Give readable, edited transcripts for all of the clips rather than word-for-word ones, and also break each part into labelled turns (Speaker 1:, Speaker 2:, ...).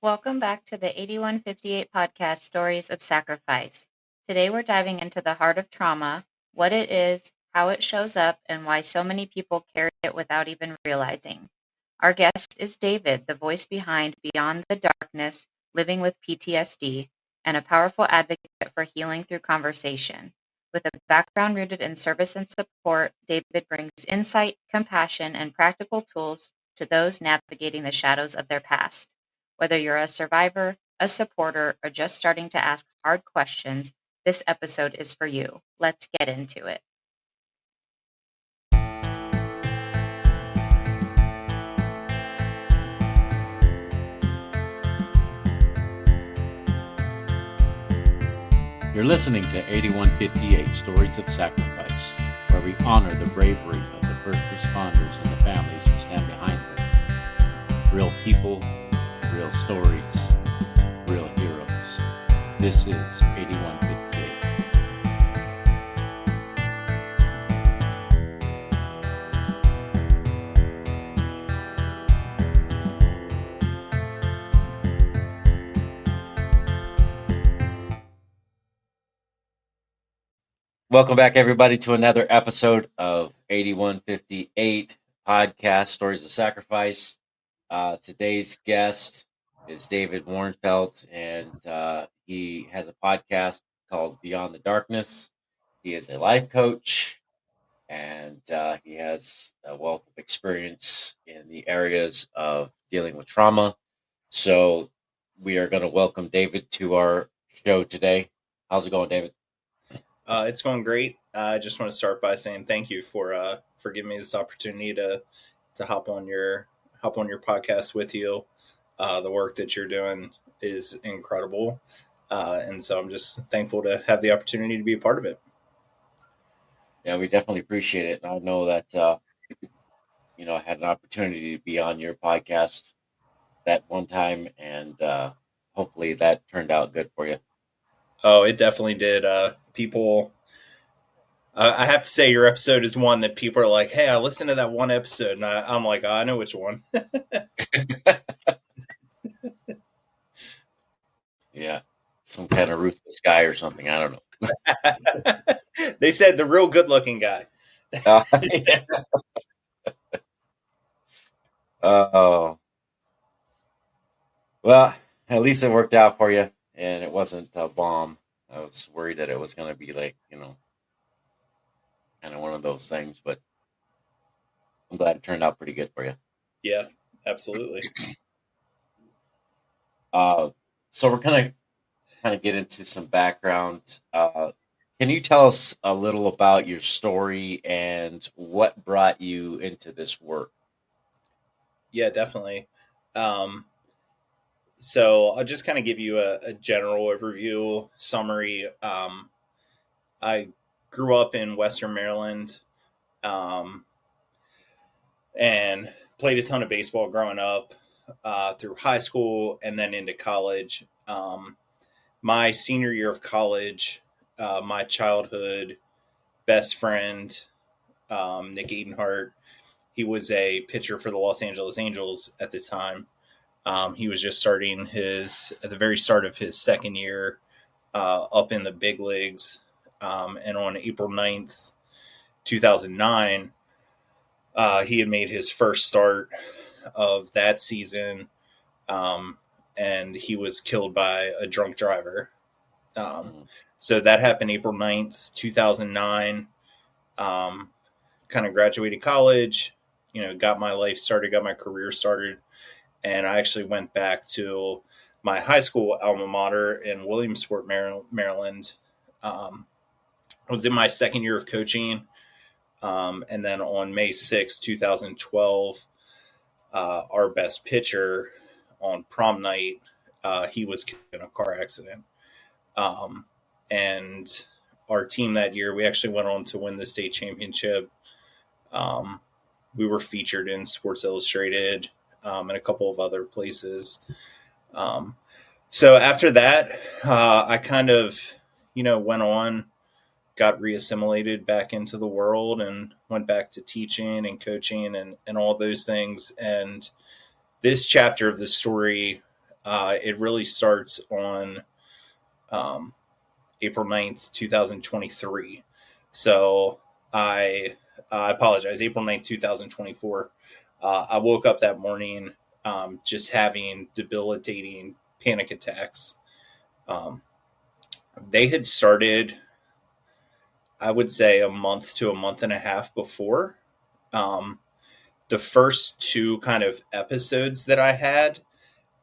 Speaker 1: Welcome back to the 8158 podcast, Stories of Sacrifice. Today we're diving into the heart of trauma, what it is, how it shows up, and why so many people carry it without even realizing. Our guest is David, the voice behind Beyond the Darkness, Living with PTSD, and a powerful advocate for healing through conversation. With a background rooted in service and support, David brings insight, compassion, and practical tools to those navigating the shadows of their past. Whether you're a survivor, a supporter, or just starting to ask hard questions, this episode is for you. Let's get into it.
Speaker 2: You're listening to 8158 Stories of Sacrifice, where we honor the bravery of the first responders and the families who stand behind them. Real people, real stories, real heroes. This is 8158. Welcome back, everybody, to another episode of 8158 podcast, Stories of Sacrifice. Today's guest is David Warrenfeld, and he has a podcast called Beyond the Darkness. He is a life coach, and he has a wealth of experience in the areas of dealing with trauma. So we are going to welcome David to our show today. How's it going, David?
Speaker 3: It's going great. I just want to start by saying thank you for giving me this opportunity to hop on your podcast with you. The work that you're doing is incredible, and so I'm just thankful to have the opportunity to be a part of it.
Speaker 2: Yeah, we definitely appreciate it. And I know that I had an opportunity to be on your podcast that one time, and hopefully that turned out good for you.
Speaker 3: Oh, it definitely did. People, I have to say your episode is one that people are like, hey, I listened to that one episode, and I'm like, I know which one.
Speaker 2: Yeah, some kind of ruthless guy or something. I don't know.
Speaker 3: They said the real good-looking guy.
Speaker 2: Yeah. Oh, well, at least it worked out for you, and it wasn't a bomb. I was worried that it was going to be like, kind of one of those things, but I'm glad it turned out pretty good for you.
Speaker 3: Yeah, absolutely.
Speaker 2: So we're kind of get into some background. Can you tell us a little about your story and what brought you into this work?
Speaker 3: Yeah, definitely. So I'll just kind of give you a general overview summary. I grew up in Western Maryland, and played a ton of baseball growing up, through high school and then into college. My senior year of college, my childhood best friend, Nick Edenhart, he was a pitcher for the Los Angeles Angels at the time. He was just at the very start of his second year, up in the big leagues. And on April 9th, 2009, he had made his first start of that season. And he was killed by a drunk driver. So that happened April 9th, 2009. Kind of graduated college, got my life started, got my career started. And I actually went back to my high school alma mater in Williamsport, Maryland. I was in my second year of coaching. And then on May 6, 2012, our best pitcher on prom night, he was killed in a car accident. And our team that year, we actually went on to win the state championship. We were featured in Sports Illustrated, and a couple of other places. So after that, I kind of, went on, got reassimilated back into the world and went back to teaching and coaching and all those things. And this chapter of the story It really starts on April 9th, 2023. So I apologize, April 9th, 2024. I woke up that morning just having debilitating panic attacks. They had started, I would say, a month to a month and a half before. The first two kind of episodes that I had,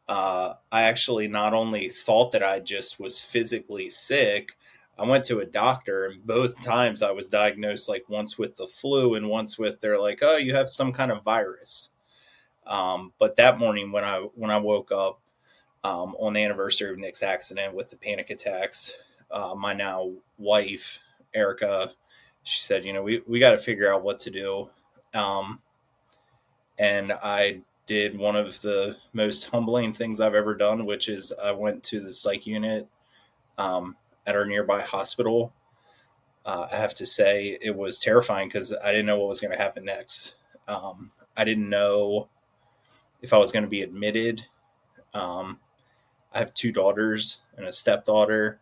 Speaker 3: I actually not only thought that I just was physically sick, I went to a doctor, and both times I was diagnosed, like once with the flu and once with, they're like, oh, you have some kind of virus. But that morning when I woke up on the anniversary of Nick's accident with the panic attacks, my now wife, Erica, she said, we got to figure out what to do. And I did one of the most humbling things I've ever done, which is I went to the psych unit at our nearby hospital. I have to say it was terrifying because I didn't know what was going to happen next. I didn't know if I was going to be admitted. I have two daughters and a stepdaughter,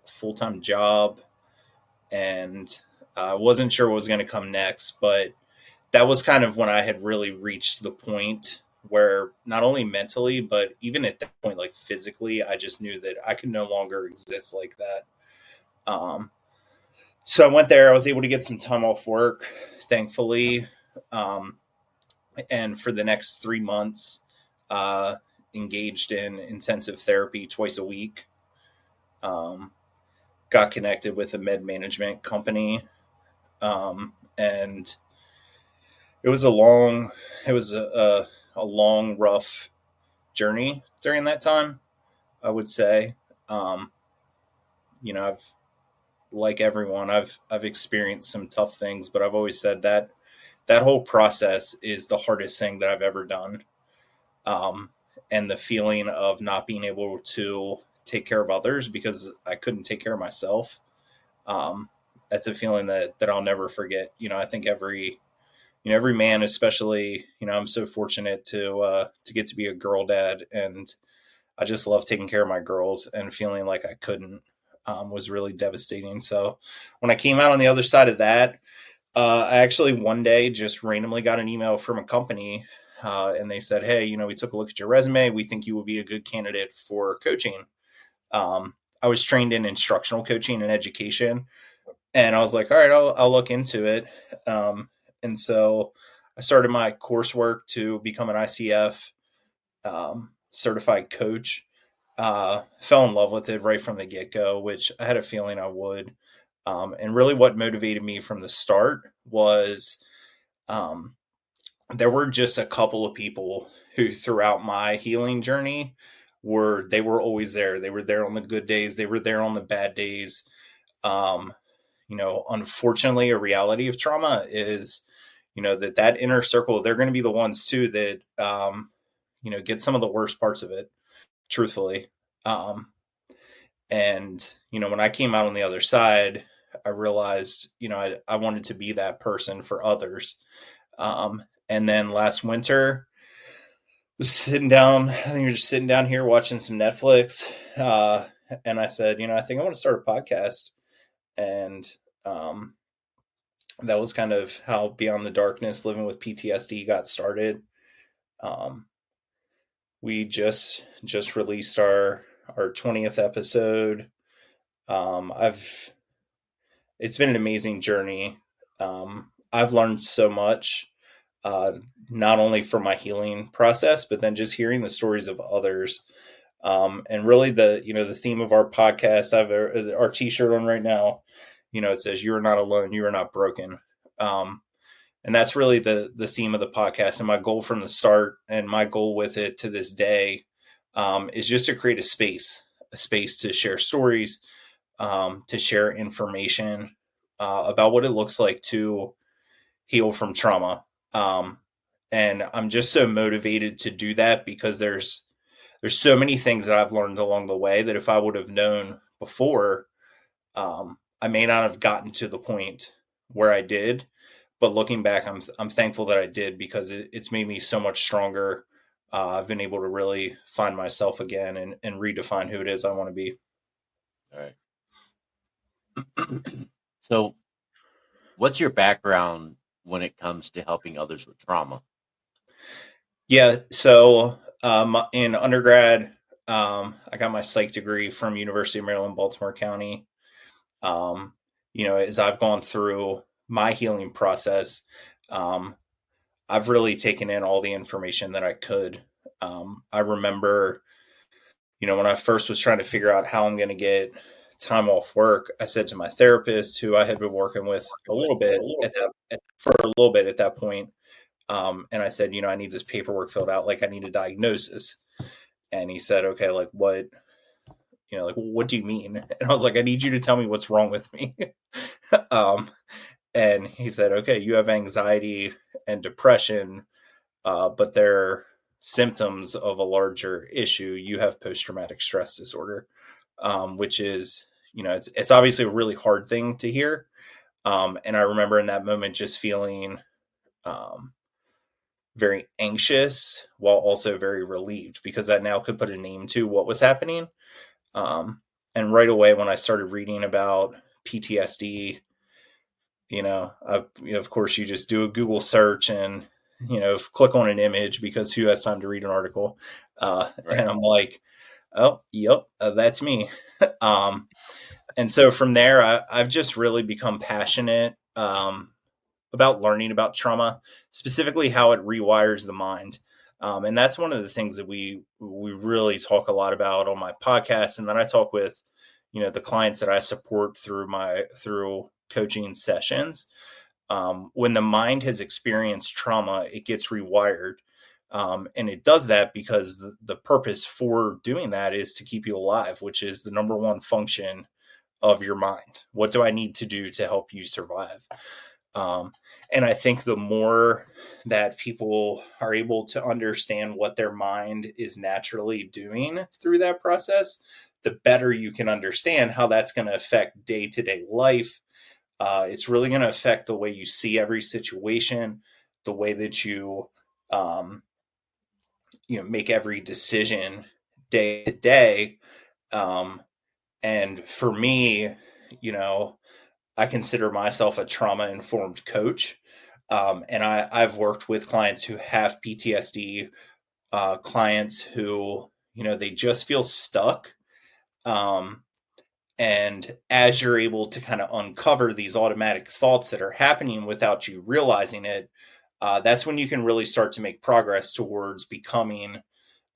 Speaker 3: full-time job, and I wasn't sure what was going to come next, but that was kind of when I had really reached the point where not only mentally, but even at that point, like physically, I just knew that I could no longer exist like that. So I went there. I was able to get some time off work, thankfully. And for the next 3 months, engaged in intensive therapy twice a week. Got connected with a med management company. And it was a long, rough journey during that time, I would say. I've, like everyone, I've experienced some tough things, but I've always said that whole process is the hardest thing that I've ever done. And the feeling of not being able to take care of others because I couldn't take care of myself. That's a feeling that I'll never forget. I think every man, especially, I'm so fortunate to get to be a girl dad, and I just love taking care of my girls, and feeling like I couldn't was really devastating. So when I came out on the other side of that, I actually one day just randomly got an email from a company, and they said, hey, we took a look at your resume. We think you will be a good candidate for coaching. I was trained in instructional coaching and education, and I was like, all right, I'll look into it. And so I started my coursework to become an ICF certified coach. Fell in love with it right from the get-go, which I had a feeling I would. And really what motivated me from the start was there were just a couple of people who throughout my healing journey they were always there. They were there on the good days. They were there on the bad days. Unfortunately, a reality of trauma is, that inner circle, they're going to be the ones too that, get some of the worst parts of it, truthfully. And, when I came out on the other side, I realized, I wanted to be that person for others. And then last winter, was sitting down, I think you're just sitting down here watching some Netflix. And I said, I think I want to start a podcast. And that was kind of how Beyond the Darkness, Living with PTSD got started. We just released our 20th episode. It's been an amazing journey. I've learned so much, not only from my healing process, but then just hearing the stories of others. And really the theme of our podcast, I have our t-shirt on right now. It says, you are not alone. You are not broken. And that's really the theme of the podcast. And my goal from the start, and my goal with it to this day, is just to create a space to share stories, to share information about what it looks like to heal from trauma. And I'm just so motivated to do that because there's so many things that I've learned along the way that if I would have known before, I may not have gotten to the point where I did. But looking back, I'm thankful that I did, because it's made me so much stronger, I've been able to really find myself again and redefine who it is I want to be.
Speaker 2: All right. So, what's your background when it comes to helping others with trauma?
Speaker 3: Yeah. So in undergrad, I got my psych degree from University of Maryland, Baltimore County. Um, as I've gone through my healing process, um, I've really taken in all the information that I could. I remember, when I first was trying to figure out how I'm going to get time off work, I said to my therapist, who I had been working with a little bit for a little bit at that point, and I said, I need this paperwork filled out. Like I need a diagnosis. And he said, okay, like what, like, what do you mean? And I was like, I need you to tell me what's wrong with me. um, and he said, okay, you have anxiety and depression, but they're symptoms of a larger issue. You have post-traumatic stress disorder, which is, it's obviously a really hard thing to hear. And I remember in that moment just feeling very anxious while also very relieved because I now could put a name to what was happening. And right away, when I started reading about PTSD, of course, you just do a Google search and, click on an image because who has time to read an article? Right. And I'm like, oh, yep, that's me. And so from there, I've just really become passionate about learning about trauma, specifically how it rewires the mind. And that's one of the things that we really talk a lot about on my podcast. And then I talk with, the clients that I support through coaching sessions. When the mind has experienced trauma, it gets rewired. And it does that because the purpose for doing that is to keep you alive, which is the number one function of your mind. What do I need to do to help you survive? And I think the more that people are able to understand what their mind is naturally doing through that process, the better you can understand how that's going to affect day-to-day life. It's really going to affect the way you see every situation, the way that you, make every decision day to day. And for me, I consider myself a trauma-informed coach. And I've worked with clients who have PTSD, clients who, they just feel stuck. And as you're able to kind of uncover these automatic thoughts that are happening without you realizing it, that's when you can really start to make progress towards becoming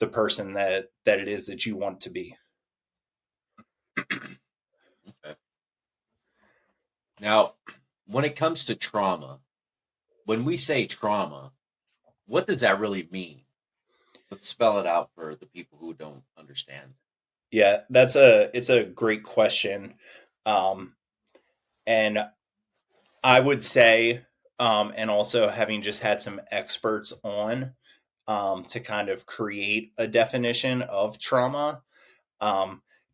Speaker 3: the person that it is that you want to be.
Speaker 2: Okay. Now, when it comes to trauma, when we say trauma, what does that really mean? Let's spell it out for the people who don't understand.
Speaker 3: Yeah, it's a great question. And I would say, and also having just had some experts on to kind of create a definition of trauma.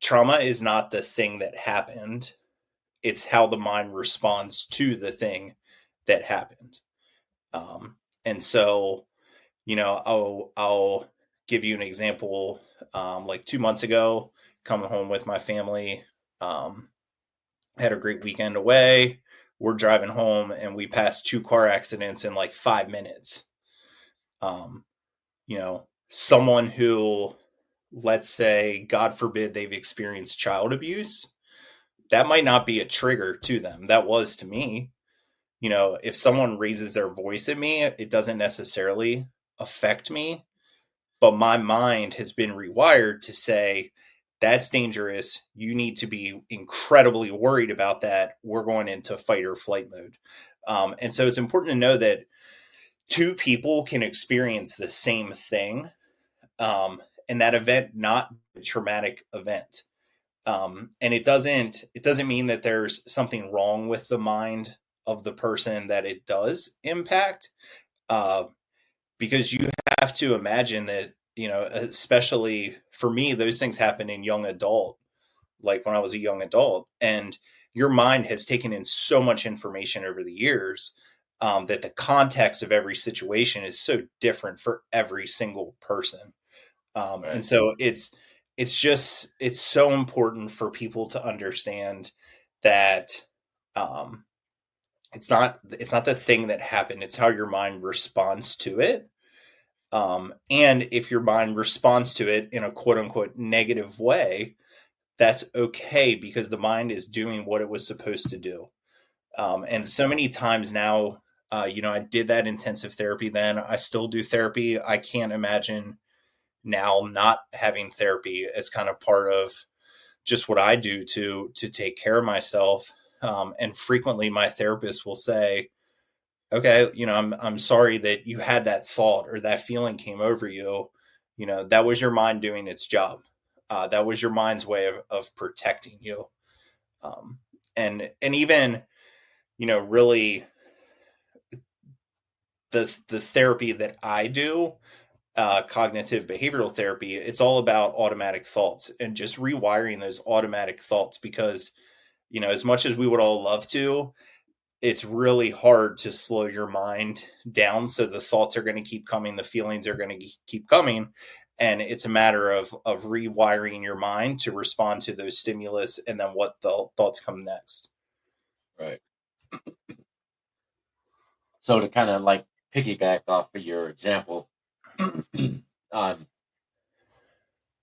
Speaker 3: Trauma is not the thing that happened. It's how the mind responds to the thing that happened. And so, I'll give you an example. Like 2 months ago, coming home with my family, had a great weekend away. We're driving home and we passed 2 car accidents in like 5 minutes. Someone who, let's say, God forbid, they've experienced child abuse, that might not be a trigger to them. That was to me. If someone raises their voice at me, it doesn't necessarily affect me, but my mind has been rewired to say, that's dangerous. You need to be incredibly worried about that. We're going into fight or flight mode. And so it's important to know that two people can experience the same thing, and that event not a traumatic event. And it doesn't mean that there's something wrong with the mind of the person that it does impact, because you have to imagine that, especially for me, those things happen in young adult, like when I was a young adult, and your mind has taken in so much information over the years. that the context of every situation is so different for every single person. And so it's so important for people to understand that um, it's not the thing that happened, it's how your mind responds to it. And if your mind responds to it in a quote unquote negative way, that's okay, because the mind is doing what it was supposed to do. And so many times now, I did that intensive therapy then. I still do therapy. I can't imagine now not having therapy as kind of part of just what I do to take care of myself. And frequently my therapist will say, okay, I'm sorry that you had that thought or that feeling came over you. That was your mind doing its job. That was your mind's way of protecting you. And even, really the therapy that I do, cognitive behavioral therapy, it's all about automatic thoughts and just rewiring those automatic thoughts, because, as much as we would all love to, it's really hard to slow your mind down. So the thoughts are going to keep coming, the feelings are going to keep coming. And it's a matter of rewiring your mind to respond to those stimulus, and then what the thoughts come next.
Speaker 2: Right. So to kind of like piggyback off of your example, um,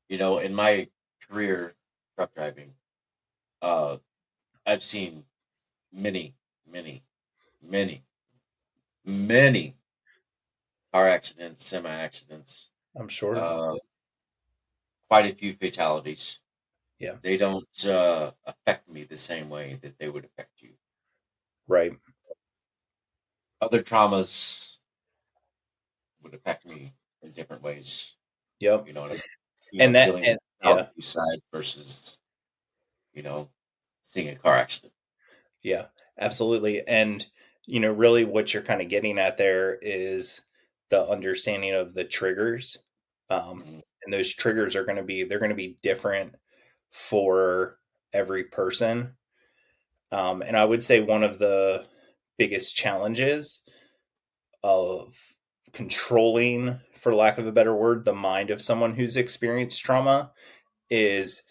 Speaker 2: in my career truck driving, uh, I've seen many, many, many, many car accidents, semi accidents,
Speaker 3: I'm sure.
Speaker 2: uh, quite a few fatalities.
Speaker 3: Yeah.
Speaker 2: They don't affect me the same way that they would affect you.
Speaker 3: Right.
Speaker 2: Other traumas would affect me in different ways.
Speaker 3: Yep.
Speaker 2: You know what I mean?
Speaker 3: And that,
Speaker 2: Dealing with
Speaker 3: and yeah,
Speaker 2: suicide versus, you know, seeing a car accident.
Speaker 3: yeah, absolutely. And, really what you're kind of getting at there is the understanding of the triggers.
Speaker 2: Mhm.
Speaker 3: And those triggers they're going to be different for every person. And I would say one of the biggest challenges of controlling, for lack of a better word, the mind of someone who's experienced trauma is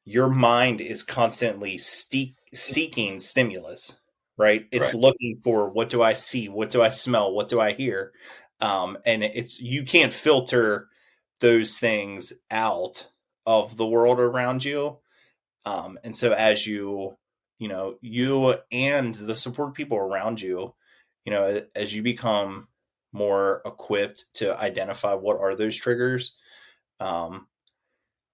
Speaker 3: your mind is constantly seeking stimulus, right? It's
Speaker 2: Right,
Speaker 3: looking for, what do I see? What do I smell? What do I hear? And you can't filter those things out of the world around you. And so as you and the support people around you, as you become more equipped to identify what are those triggers, um,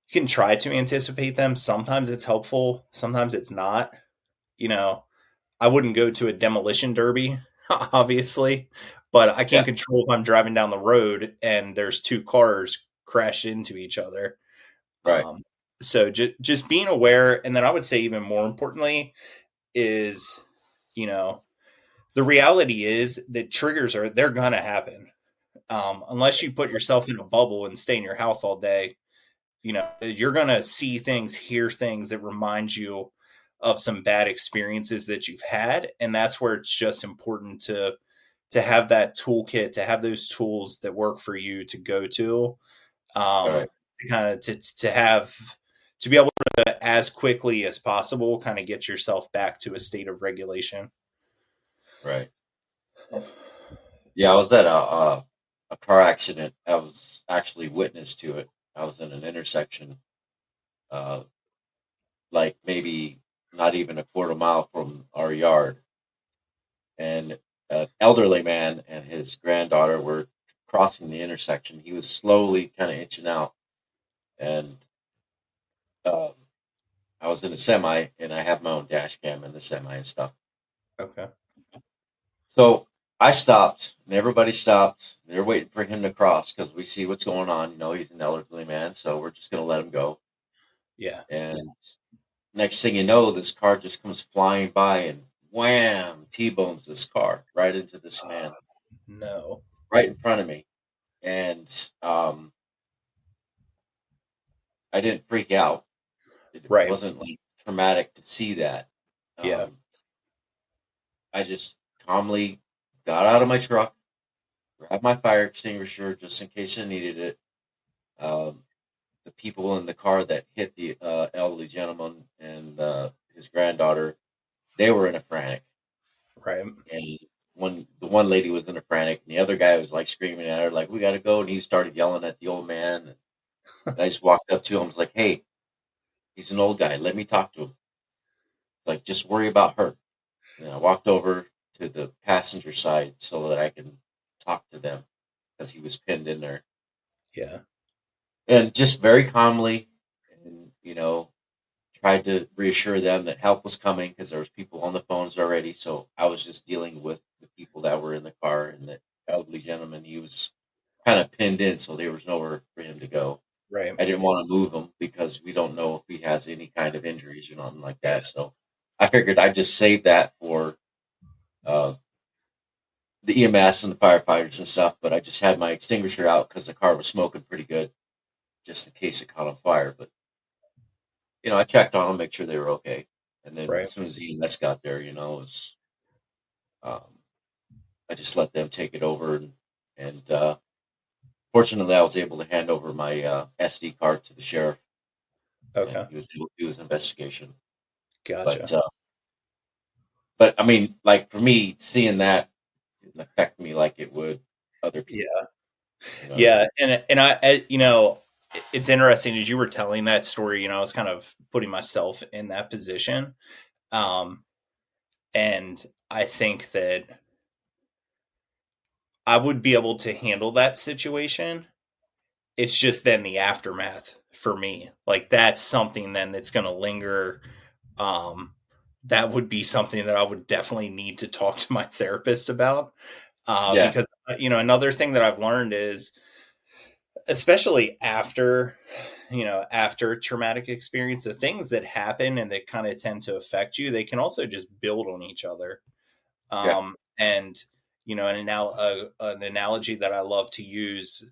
Speaker 3: you can try to anticipate them. Sometimes it's helpful, sometimes it's not. You know, I wouldn't go to a demolition derby, obviously, but I can't
Speaker 2: yeah,
Speaker 3: control if I'm driving down the road and there's two cars crash into each other.
Speaker 2: right,
Speaker 3: Um, so just being aware, and then I would say even more importantly is, you know, the reality is that they're gonna happen. Unless you put yourself in a bubble and stay in your house all day, you're going to see things, hear things that remind you of some bad experiences that you've had. And that's where it's just important to have that toolkit, to have those tools that work for you to go
Speaker 2: right,
Speaker 3: to kind of to have to be able to, as quickly as possible, kind of get yourself back to a state of regulation.
Speaker 2: right. Yeah, I was at a car accident. I was actually witness to it. I was in an intersection, uh, like maybe not even a quarter mile from our yard, and an elderly man and his granddaughter were crossing the intersection. He was slowly kind of inching out, and um, I was in a semi, and I have my own dash cam in the semi and stuff.
Speaker 3: Okay.
Speaker 2: So I stopped, and everybody stopped. They're waiting for him to cross because we see what's going on. He's an elderly man, so we're just going to let him go.
Speaker 3: Yeah.
Speaker 2: And next thing you know, this car just comes flying by and wham, T-bones this car right into this man
Speaker 3: No.
Speaker 2: right in front of me. And I didn't freak out. It
Speaker 3: Right.
Speaker 2: wasn't like traumatic to see that.
Speaker 3: Yeah.
Speaker 2: Um, I just calmly got out of my truck, grabbed my fire extinguisher just in case I needed it. Um, the people in the car that hit the elderly gentleman and his granddaughter, they were in a frantic.
Speaker 3: Right.
Speaker 2: And the one lady was in a frantic, and the other guy was like screaming at her, like, "We got to go!" And he started yelling at the old man. And I just walked up to him, was like, "Hey, he's an old guy. Let me talk to him. Like, just worry about her." And I walked over to the passenger side so that I can talk to them because he was pinned in there,
Speaker 3: Yeah.
Speaker 2: and just very calmly, and tried to reassure them that help was coming because there was people on the phones already. So I was just dealing with the people that were in the car, and the elderly gentleman, he was kind of pinned in, so there was nowhere for him to go.
Speaker 3: Right.
Speaker 2: I didn't want to move him because we don't know if he has any kind of injuries or nothing like
Speaker 3: Yeah.
Speaker 2: that. So I figured I'd just save that for uh, the EMS and the firefighters and stuff. But I just had my extinguisher out because the car was smoking pretty good, just in case it caught on fire. But I checked on them, make sure they were okay. And then
Speaker 3: Right.
Speaker 2: as soon as the EMS got there, um, I just let them take it over, and fortunately, I was able to hand over my SD card to the sheriff, and
Speaker 3: Okay.
Speaker 2: he was able to do his investigation. But
Speaker 3: Gotcha.
Speaker 2: uh, but I mean, like for me, seeing that didn't affect me like it would other people.
Speaker 3: Yeah.
Speaker 2: You know what I
Speaker 3: Yeah.
Speaker 2: mean?
Speaker 3: And it's interesting as you were telling that story, I was kind of putting myself in that position. Um, and I think that I would be able to handle that situation. It's just then the aftermath for me. Like that's something then that's going to linger. Um, that would be something that I would definitely need to talk to my therapist about.
Speaker 2: Yeah,
Speaker 3: Because, another thing that I've learned is, especially after traumatic experience, the things that happen and that kind of tend to affect you, they can also just build on each other.
Speaker 2: yeah,
Speaker 3: And, an analogy that I love to use,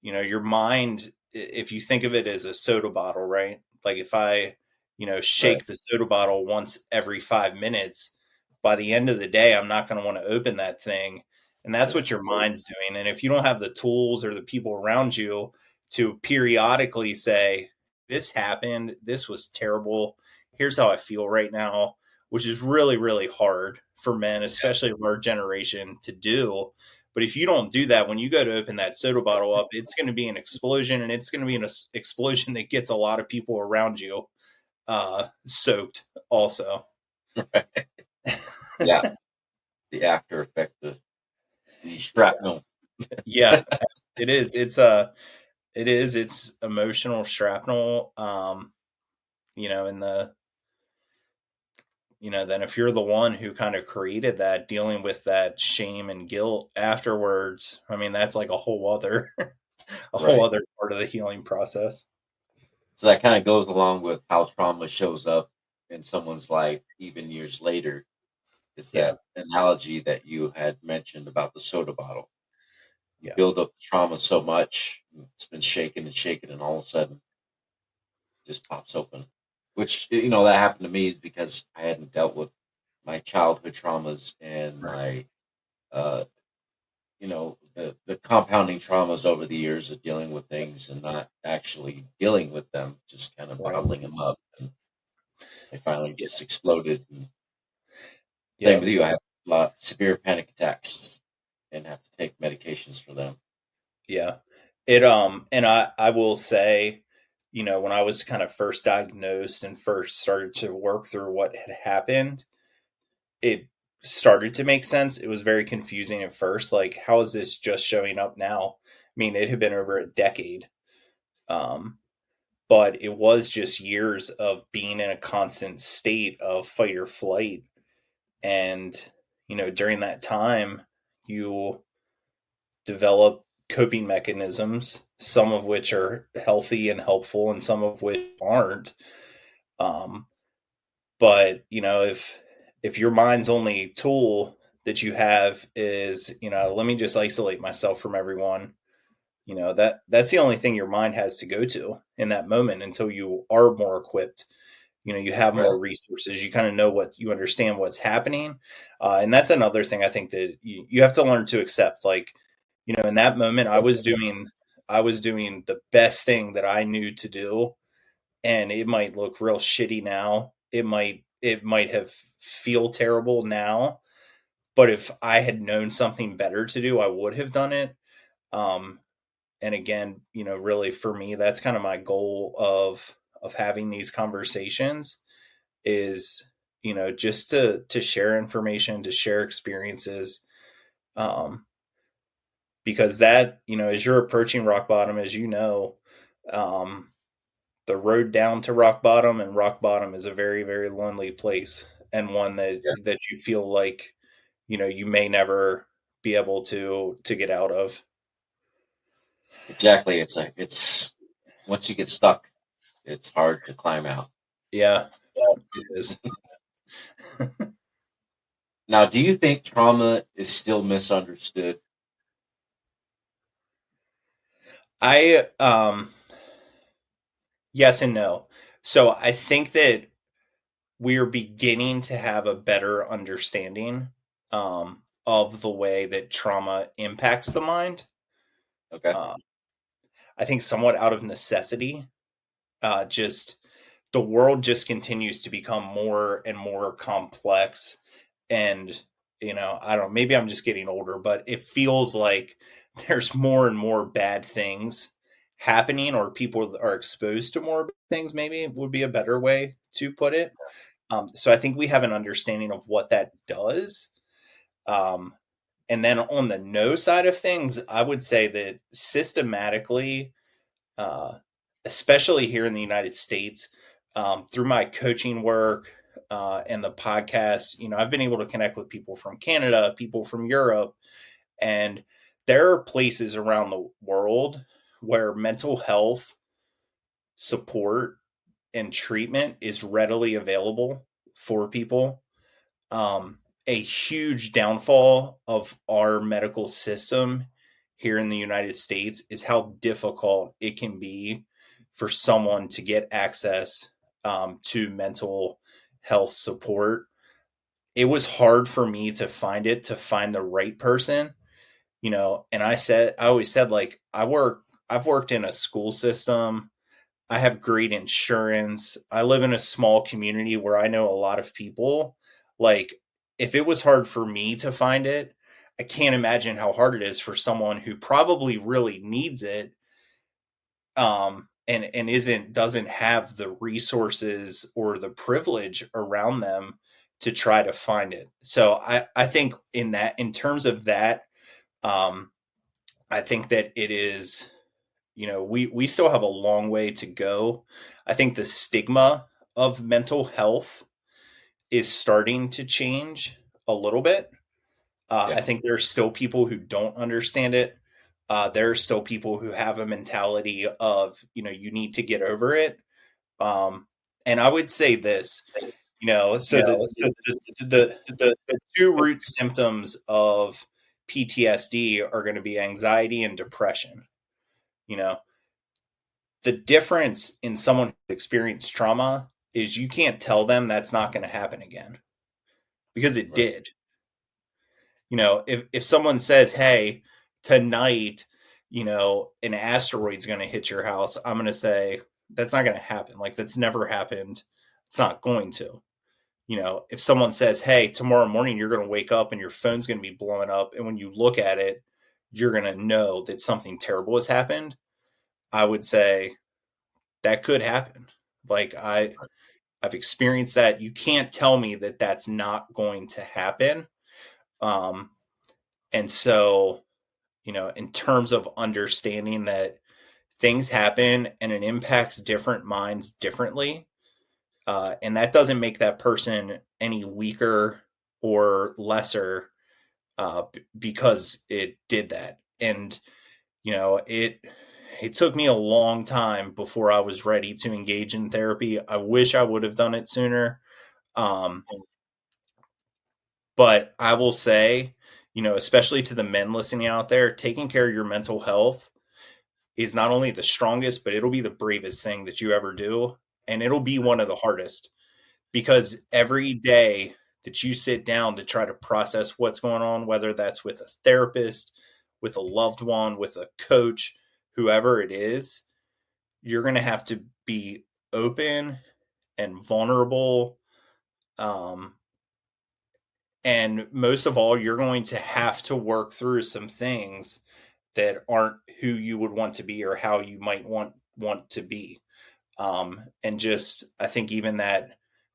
Speaker 3: your mind, if you think of it as a soda bottle, right? Like if I,
Speaker 2: right.
Speaker 3: shake the soda bottle once every 5 minutes, by the end of the day, I'm not going to want to open that thing. And
Speaker 2: It's
Speaker 3: that's
Speaker 2: gonna
Speaker 3: what your
Speaker 2: close.
Speaker 3: mind's doing. And if you don't have the tools or the people around you to periodically say, this happened, this was terrible, here's how I feel right now, which is really, really hard for men, especially of our generation, to do. But if you don't do that, when you go to open that soda bottle up, it's going to be an explosion, and it's going to be an explosion that gets a lot of people around you soaked also.
Speaker 2: Yeah, the after effect, the
Speaker 3: Yeah.
Speaker 2: shrapnel.
Speaker 3: Yeah, it is. It's emotional shrapnel. And then if you're the one who kind of created that, dealing with that shame and guilt afterwards, I mean, that's like a whole other a whole
Speaker 2: Right.
Speaker 3: other part of the healing process.
Speaker 2: So that kind of goes along with how trauma shows up in someone's life even years later. Is
Speaker 3: Yeah.
Speaker 2: that analogy that you had mentioned about the soda bottle? You
Speaker 3: Yeah.
Speaker 2: build up trauma so much, it's been shaken and shaken, and all of a sudden it just pops open. Which that happened to me is because I hadn't dealt with my childhood traumas and
Speaker 3: Right.
Speaker 2: my uh, the compounding traumas over the years of dealing with things and not actually dealing with them, just kind of
Speaker 3: Right.
Speaker 2: bottling them up, and they finally just exploded. And same
Speaker 3: Yeah.
Speaker 2: with you, I have a lot severe panic attacks and have to take medications for them.
Speaker 3: Yeah. And I will say, when I was kind of first diagnosed and first started to work through what had happened, it started to make sense. It was very confusing at first. Like, how is this just showing up now? I mean, it had been over a decade. Um, but it was just years of being in a constant state of fight or flight. And, during that time, you develop coping mechanisms, some of which are healthy and helpful and some of which aren't. Um, but if your mind's only tool that you have is, let me just isolate myself from everyone, that's the only thing your mind has to go to in that moment until you are more equipped. you have more resources. You kind of know you understand what's happening. And that's another thing I think that you have to learn to accept. Like, in that moment, I was doing the best thing that I knew to do, and it might look real shitty now. It might have feel terrible now, but if I had known something better to do, I would have done it. Um, and again, really for me, that's kind of my goal of having these conversations is, just to share information, to share experiences. Because that, as you're approaching rock bottom, as um, the road down to rock bottom and rock bottom is a very, very lonely place, and one that you feel like, you may never be able to get out of.
Speaker 2: Exactly. It's once you get stuck, it's hard to climb out.
Speaker 3: Yeah, it is.
Speaker 2: Now, do you think trauma is still misunderstood?
Speaker 3: I Yes and no. So I think that we're beginning to have a better understanding of the way that trauma impacts the mind.
Speaker 2: Okay.
Speaker 3: Uh, I think somewhat out of necessity. Just the world just continues to become more and more complex, and I don't. Maybe I'm just getting older, but it feels like there's more and more bad things happening, or people are exposed to more things. Maybe would be a better way to put it. So I think we have an understanding of what that does. Um, and then on the no side of things, I would say that systematically, uh, especially here in the United States, through my coaching work and the podcast, I've been able to connect with people from Canada, people from Europe, and there are places around the world where mental health support and treatment is readily available for people. A huge downfall of our medical system here in the United States is how difficult it can be for someone to get access to mental health support. It was hard for me to find the right person, and I always said, like, I've worked in a school system. I have great insurance. I live in a small community where I know a lot of people. Like, if it was hard for me to find it, I can't imagine how hard it is for someone who probably really needs it, and doesn't have the resources or the privilege around them to try to find it. So I think in terms of that, um, I think that it is, we still have a long way to go. I think the stigma of mental health is starting to change a little bit.
Speaker 2: Yeah.
Speaker 3: I think there are still people who don't understand it. There are still people who have a mentality of, you need to get over it. And I would say this, so the two root symptoms of PTSD are going to be anxiety and depression. You know, the difference in someone who's experienced trauma is you can't tell them that's not going to happen again, because it
Speaker 2: Right.
Speaker 3: did. If someone says, hey, tonight, an asteroid's going to hit your house, I'm going to say that's not going to happen. Like, that's never happened. It's not going to. If someone says, hey, tomorrow morning you're going to wake up and your phone's going to be blowing up, and when you look at it, you're going to know that something terrible has happened, I would say that could happen. Like, I've experienced that. You can't tell me that that's not going to happen. And so, in terms of understanding that things happen and it impacts different minds differently, and that doesn't make that person any weaker or lesser because it did that. And, it took me a long time before I was ready to engage in therapy. I wish I would have done it sooner. Um, but I will say, especially to the men listening out there, taking care of your mental health is not only the strongest, but it'll be the bravest thing that you ever do. and it'll be one of the hardest, because every day that you sit down to try to process what's going on, whether that's with a therapist, with a loved one, with a coach, whoever it is, you're going to have to be open and vulnerable. And most of all, you're going to have to work through some things that aren't who you would want to be or how you might want to be. And just, I think even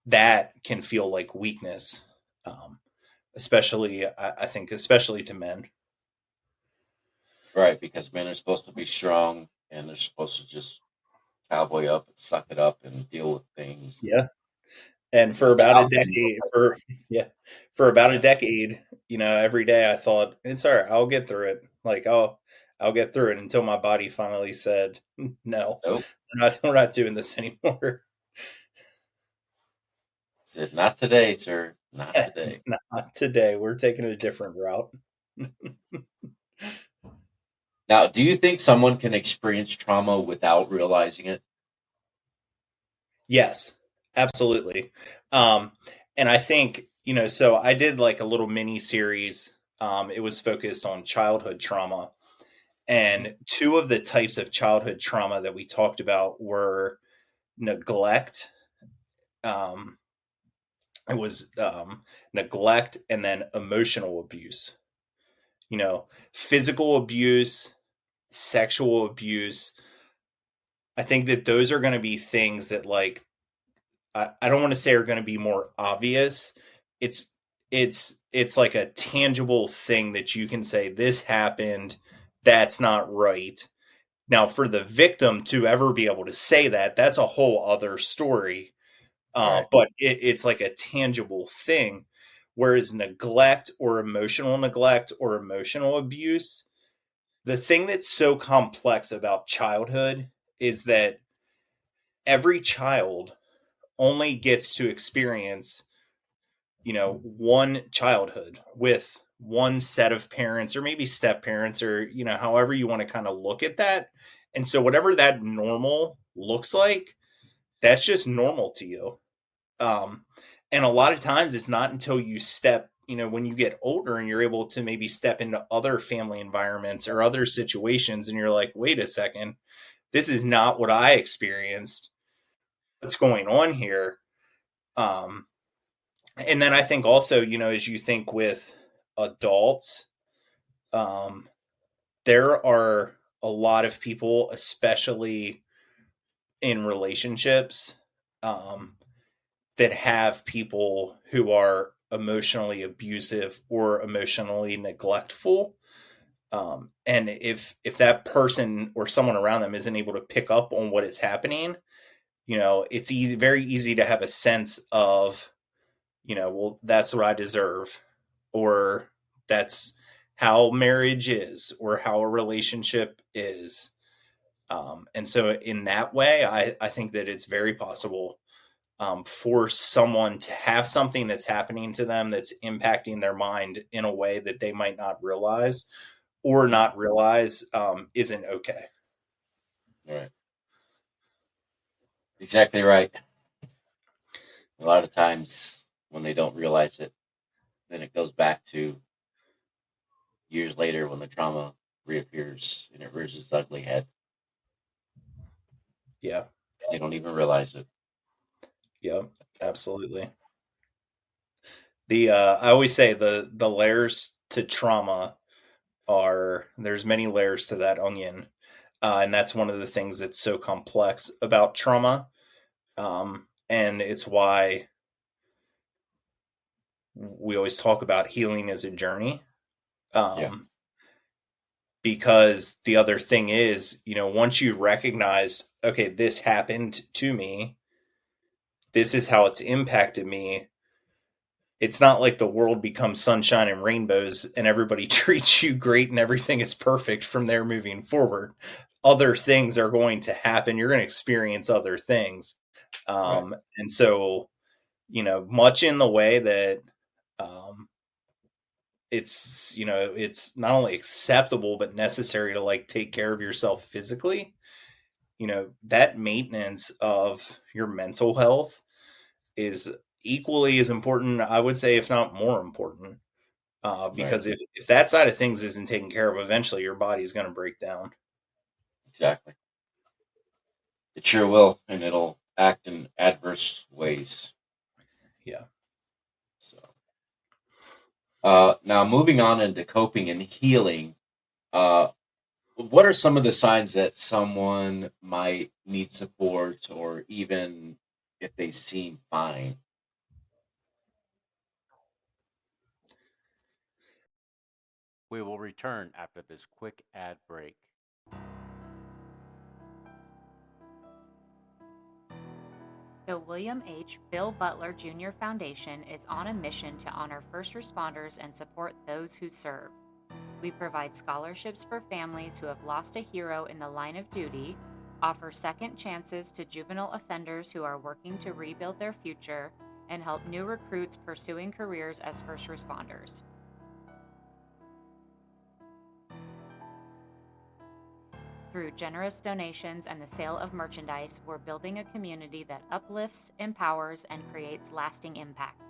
Speaker 3: that can feel like weakness, especially, I think, especially to men.
Speaker 2: Right, because men are supposed to be strong and they're supposed to just cowboy up and suck it up and deal with things.
Speaker 3: Yeah. And
Speaker 2: You
Speaker 3: for
Speaker 2: know, the
Speaker 3: about a
Speaker 2: alpha
Speaker 3: decade, for about a
Speaker 2: yeah.
Speaker 3: decade, every day I thought, it's all right, I'll get through it. Like, I'll get through it, until my body finally said, no,
Speaker 2: Nope.
Speaker 3: we're not doing this anymore.
Speaker 2: Said, not today, sir. Not today.
Speaker 3: Not today. We're taking a different route.
Speaker 2: Now, do you think someone can experience trauma without realizing it?
Speaker 3: Yes, absolutely. And I think, so I did like a little mini series. It was focused on childhood trauma. And two of the types of childhood trauma that we talked about were neglect. Um, it was neglect, and then emotional abuse. Physical abuse, sexual abuse. I think that those are going to be things that, like, I don't want to say are going to be more obvious. It's it's like a tangible thing that you can say, this happened, that's not right. Now, for the victim to ever be able to say that, that's a whole other story.
Speaker 2: Right.
Speaker 3: But it's like a tangible thing. Whereas neglect or emotional abuse, the thing that's so complex about childhood is that every child only gets to experience, one childhood with one set of parents, or maybe step parents, or, however you want to kind of look at that. And so whatever that normal looks like, that's just normal to you. Um, and a lot of times it's not until you step, when you get older and you're able to maybe step into other family environments or other situations, and you're like, wait a second, this is not what I experienced. What's going on here? Um, and then I think also, as you think with adults, um, there are a lot of people, especially in relationships, um, that have people who are emotionally abusive or emotionally neglectful. And if that person or someone around them isn't able to pick up on what is happening, it's very easy to have a sense of, well, that's what I deserve, or that's how marriage is, or how a relationship is. And so in that way, I think that it's very possible, for someone to have something that's happening to them that's impacting their mind in a way that they might not realize, or
Speaker 2: Mhm.
Speaker 3: not realize, isn't okay.
Speaker 2: Right. Exactly right. A lot of times when they don't realize it, then it goes back to years later when the trauma reappears and it rears its ugly head.
Speaker 3: Yeah.
Speaker 2: They don't even realize it.
Speaker 3: Yeah. Absolutely. I always say the layers to trauma there's many layers to that onion. And that's one of the things that's so complex about trauma. And it's why we always talk about healing as a journey.
Speaker 2: Yeah.
Speaker 3: Um, because the other thing is, once you recognize, okay, this happened to me, this is how it's impacted me. It's not like the world becomes sunshine and rainbows and everybody treats you great and everything is perfect from there moving forward. Other things are going to happen. You're going to experience other things.
Speaker 2: Right.
Speaker 3: And so, much in the way that, it's not only acceptable but necessary to, like, take care of yourself physically, that maintenance of your mental health is equally as important, I would say, if not more important. Because
Speaker 2: Right.
Speaker 3: if that side of things isn't taken care of, eventually your body's going to break down.
Speaker 2: Exactly. It sure will, and it'll act in adverse ways.
Speaker 3: Yeah.
Speaker 2: So, now moving on into coping and healing, uh, what are some of the signs that someone might need support, or even if they seem fine? We will return after this quick ad break.
Speaker 1: The William H. Bill Butler Jr. Foundation is on a mission to honor first responders and support those who serve. We provide scholarships for families who have lost a hero in the line of duty, offer second chances to juvenile offenders who are working to rebuild their future, and help new recruits pursuing careers as first responders. Through generous donations and the sale of merchandise, we're building a community that uplifts, empowers, and creates lasting impact.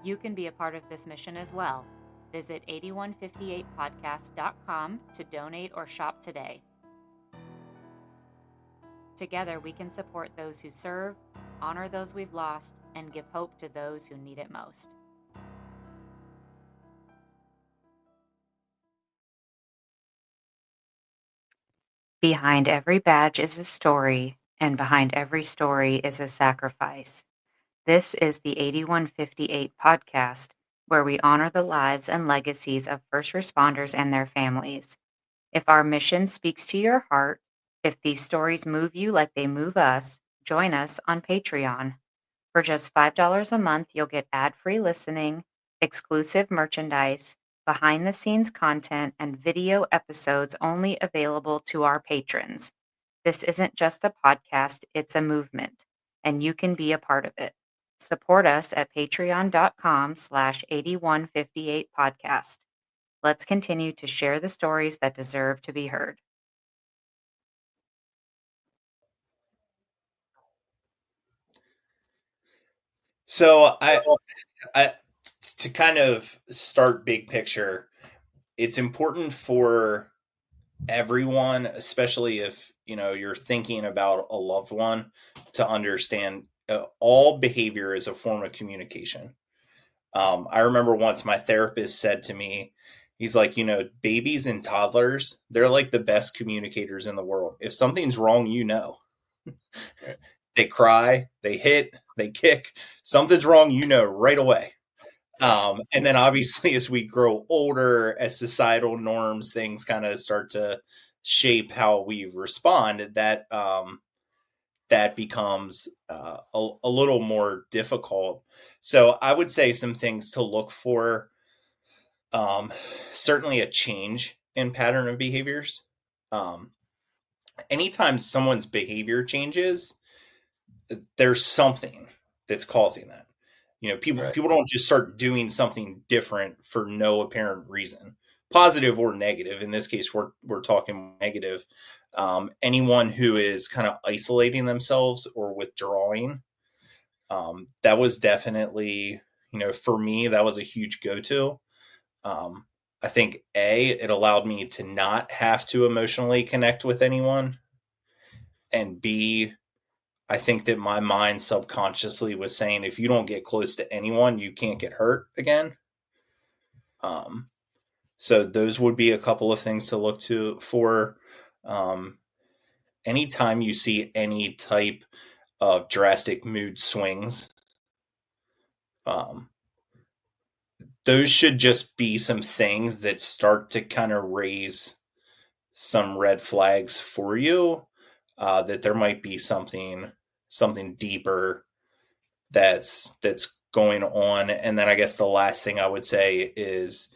Speaker 1: You can be a part of this mission as well. Visit 8158podcast.com to donate or shop today. Together, we can support those who serve, honor those we've lost, and give hope to those who need it most. Behind every badge is a story, and behind every story is a sacrifice. This is the 8158 podcast, where we honor the lives and legacies of first responders and their families. If our mission speaks to your heart, if these stories move you like they move us, join us on Patreon. For just $5 a month, you'll get ad-free listening, exclusive merchandise, behind-the-scenes content, and video episodes only available to our patrons. This isn't just a podcast, it's a movement, and you can be a part of it. Support us at patreon.com/8158podcast. Let's continue to share the stories that deserve to be heard.
Speaker 3: So I to kind of start big picture, it's important for everyone, especially if you're thinking about a loved one, to understand all behavior is a form of communication. I remember once my therapist said to me, he's like, babies and toddlers, they're like the best communicators in the world. If something's wrong, they cry, they hit, they kick. Something's wrong, right away. And then obviously, as we grow older, as societal norms, things kind of start to shape how we respond. That becomes a little more difficult. So I would say some things to look for. Certainly a change in pattern of behaviors. Um, Anytime someone's behavior changes, there's something that's causing that. People
Speaker 2: Right.
Speaker 3: people don't just start doing something different for no apparent reason, positive or negative. In this case, we're talking negative. Anyone who is kind of isolating themselves or withdrawing, that was definitely, for me, that was a huge go-to. Um, I think it allowed me to not have to emotionally connect with anyone, and B, I think that my mind subconsciously was saying, if you don't get close to anyone, you can't get hurt again. Um, so those would be a couple of things to look to for. Um, Anytime you see any type of drastic mood swings, um, those should just be some things that start to kind of raise some red flags for you. That there might be something deeper that's going on. And then I guess the last thing I would say is,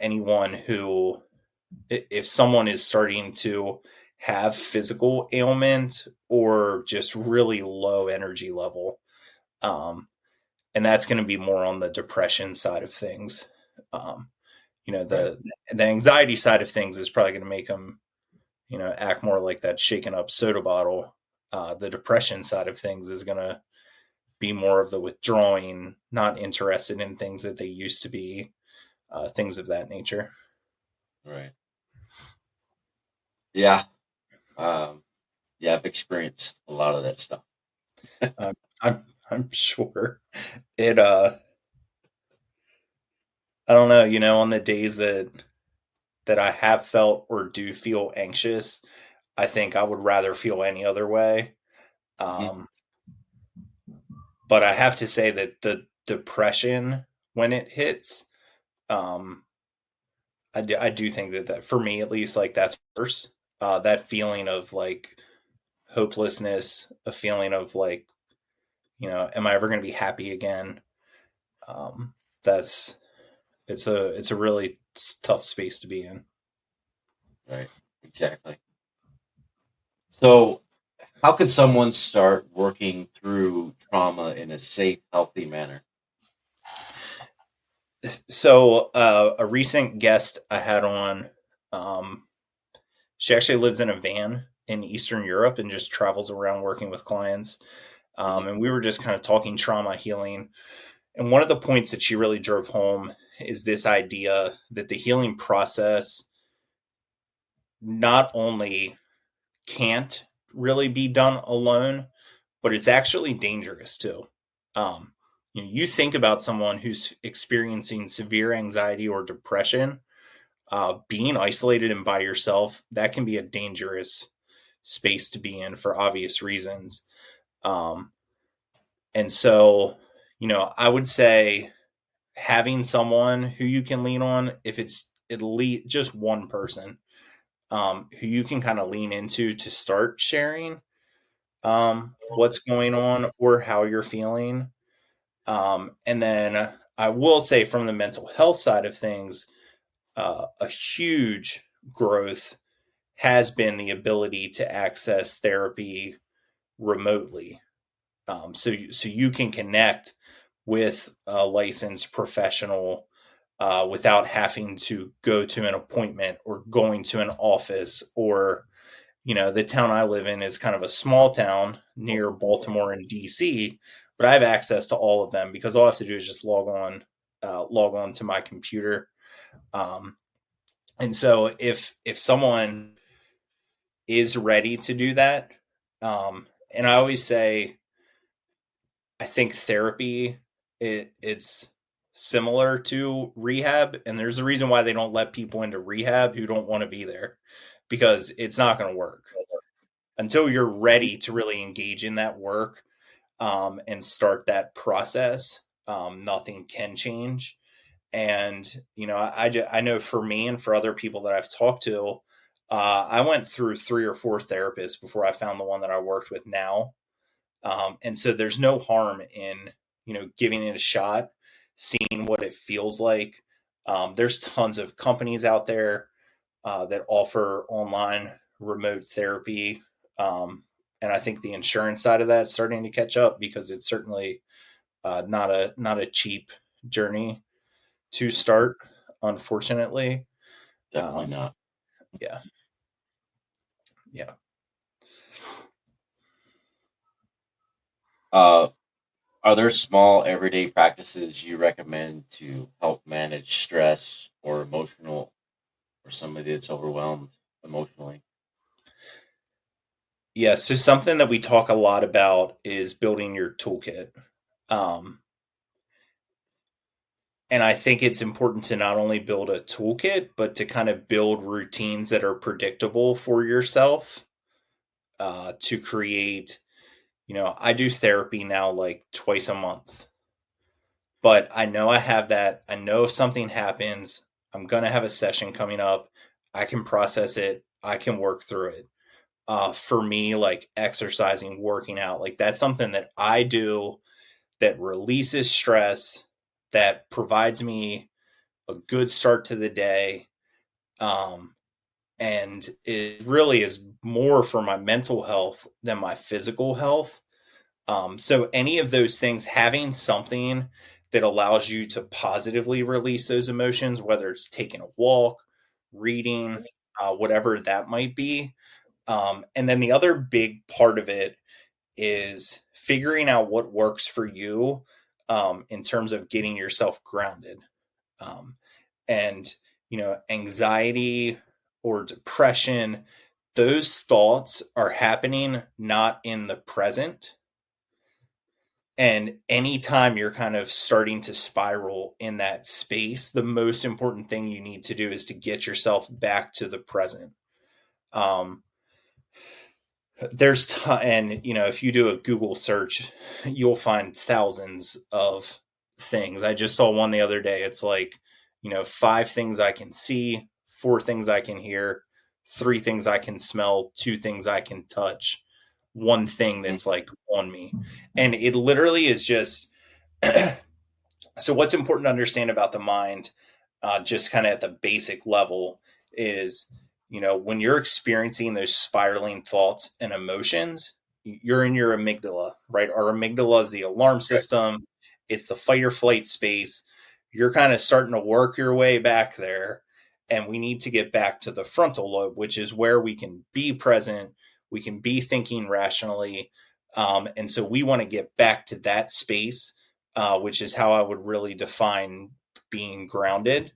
Speaker 3: anyone who, if someone is starting to have physical ailment or just really low energy level, and that's going to be more on the depression side of things. Um, you know,
Speaker 2: Right.
Speaker 3: the anxiety side of things is probably going to make them, act more like that shaken up soda bottle. The depression side of things is going to be more of the withdrawing, not interested in things that they used to be, things of that nature.
Speaker 2: Right. Yeah. Yeah, I've experienced a lot of that stuff.
Speaker 3: I'm sure it. I don't know. On the days that I have felt or do feel anxious, I think I would rather feel any other way.
Speaker 2: Mhm.
Speaker 3: Um, but I have to say that the depression, when it hits, um, I do think that for me at least, like, that's worse. That feeling of like hopelessness, a feeling of like, am I ever going to be happy again? Um, that's it's a really tough space to be in.
Speaker 2: Right. Exactly. So, how could someone start working through trauma in a safe, healthy manner?
Speaker 3: So a recent guest I had on, um, she actually lives in a van in Eastern Europe and just travels around working with clients.
Speaker 2: Mhm.
Speaker 3: And we were just kind of talking trauma healing. And one of the points that she really drove home is this idea that the healing process not only can't really be done alone, but it's actually dangerous too. Um, you think about someone who's experiencing severe anxiety or depression, being isolated and by yourself, that can be a dangerous space to be in for obvious reasons. Um, and so, I would say having someone who you can lean on, if it's at least just one person, who you can kind of lean into to start sharing, what's going on or how you're feeling. And then I will say, from the mental health side of things, a huge growth has been the ability to access therapy remotely. So you can connect with a licensed professional without having to go to an appointment or going to an office. Or, the town I live in is kind of a small town near Baltimore and DC, but I have access to all of them because all I have to do is just log on to my computer. Um, and so if someone is ready to do that, and I always say, I think therapy, it's similar to rehab, and there's a reason why they don't let people into rehab who don't want to be there, because it's not going to work until you're ready to really engage in that work, and start that process. Nothing can change. And I know for me and for other people that I've talked to, I went through 3 or 4 therapists before I found the one that I worked with now. And so there's no harm in, giving it a shot, seeing what it feels like. There's tons of companies out there that offer online remote therapy. And I think the insurance side of that is starting to catch up, because it's certainly not a cheap journey to start, unfortunately.
Speaker 2: Definitely
Speaker 3: Um,
Speaker 2: not.
Speaker 3: yeah, yeah.
Speaker 2: Uh, are there small everyday practices you recommend to help manage stress or emotional, or somebody that's overwhelmed emotionally?
Speaker 3: Yeah, so something that we talk a lot about is building your toolkit. Um, and I think it's important to not only build a toolkit, but to kind of build routines that are predictable for yourself, to create, I do therapy now like twice a month, but I know I have that. I know if something happens, I'm going to have a session coming up. I can process it, I can work through it. For me, like exercising, working out, like that's something that I do that releases stress, that provides me a good start to the day. Um, and it really is more for my mental health than my physical health. So any of those things, having something that allows you to positively release those emotions, whether it's taking a walk, reading, whatever that might be. And then the other big part of it is figuring out what works for you in terms of getting yourself grounded. Um, and, anxiety or depression, those thoughts are happening not in the present. And anytime you're kind of starting to spiral in that space, the most important thing you need to do is to get yourself back to the present. Um, and if you do a Google search, you'll find thousands of things. I just saw one the other day. It's like, 5 things I can see, 4 things I can hear, 3 things I can smell, 2 things I can touch, 1 thing that's like on me. And it literally is just so what's important to understand about the mind, just kind of at the basic level, is when you're experiencing those spiraling thoughts and emotions, you're in your amygdala, right? Our amygdala is the alarm system. It's the fight or flight space. You're kind of starting to work your way back there, and we need to get back to the frontal lobe, which is where we can be present, we can be thinking rationally, and so we want to get back to that space, which is how I would really define being grounded.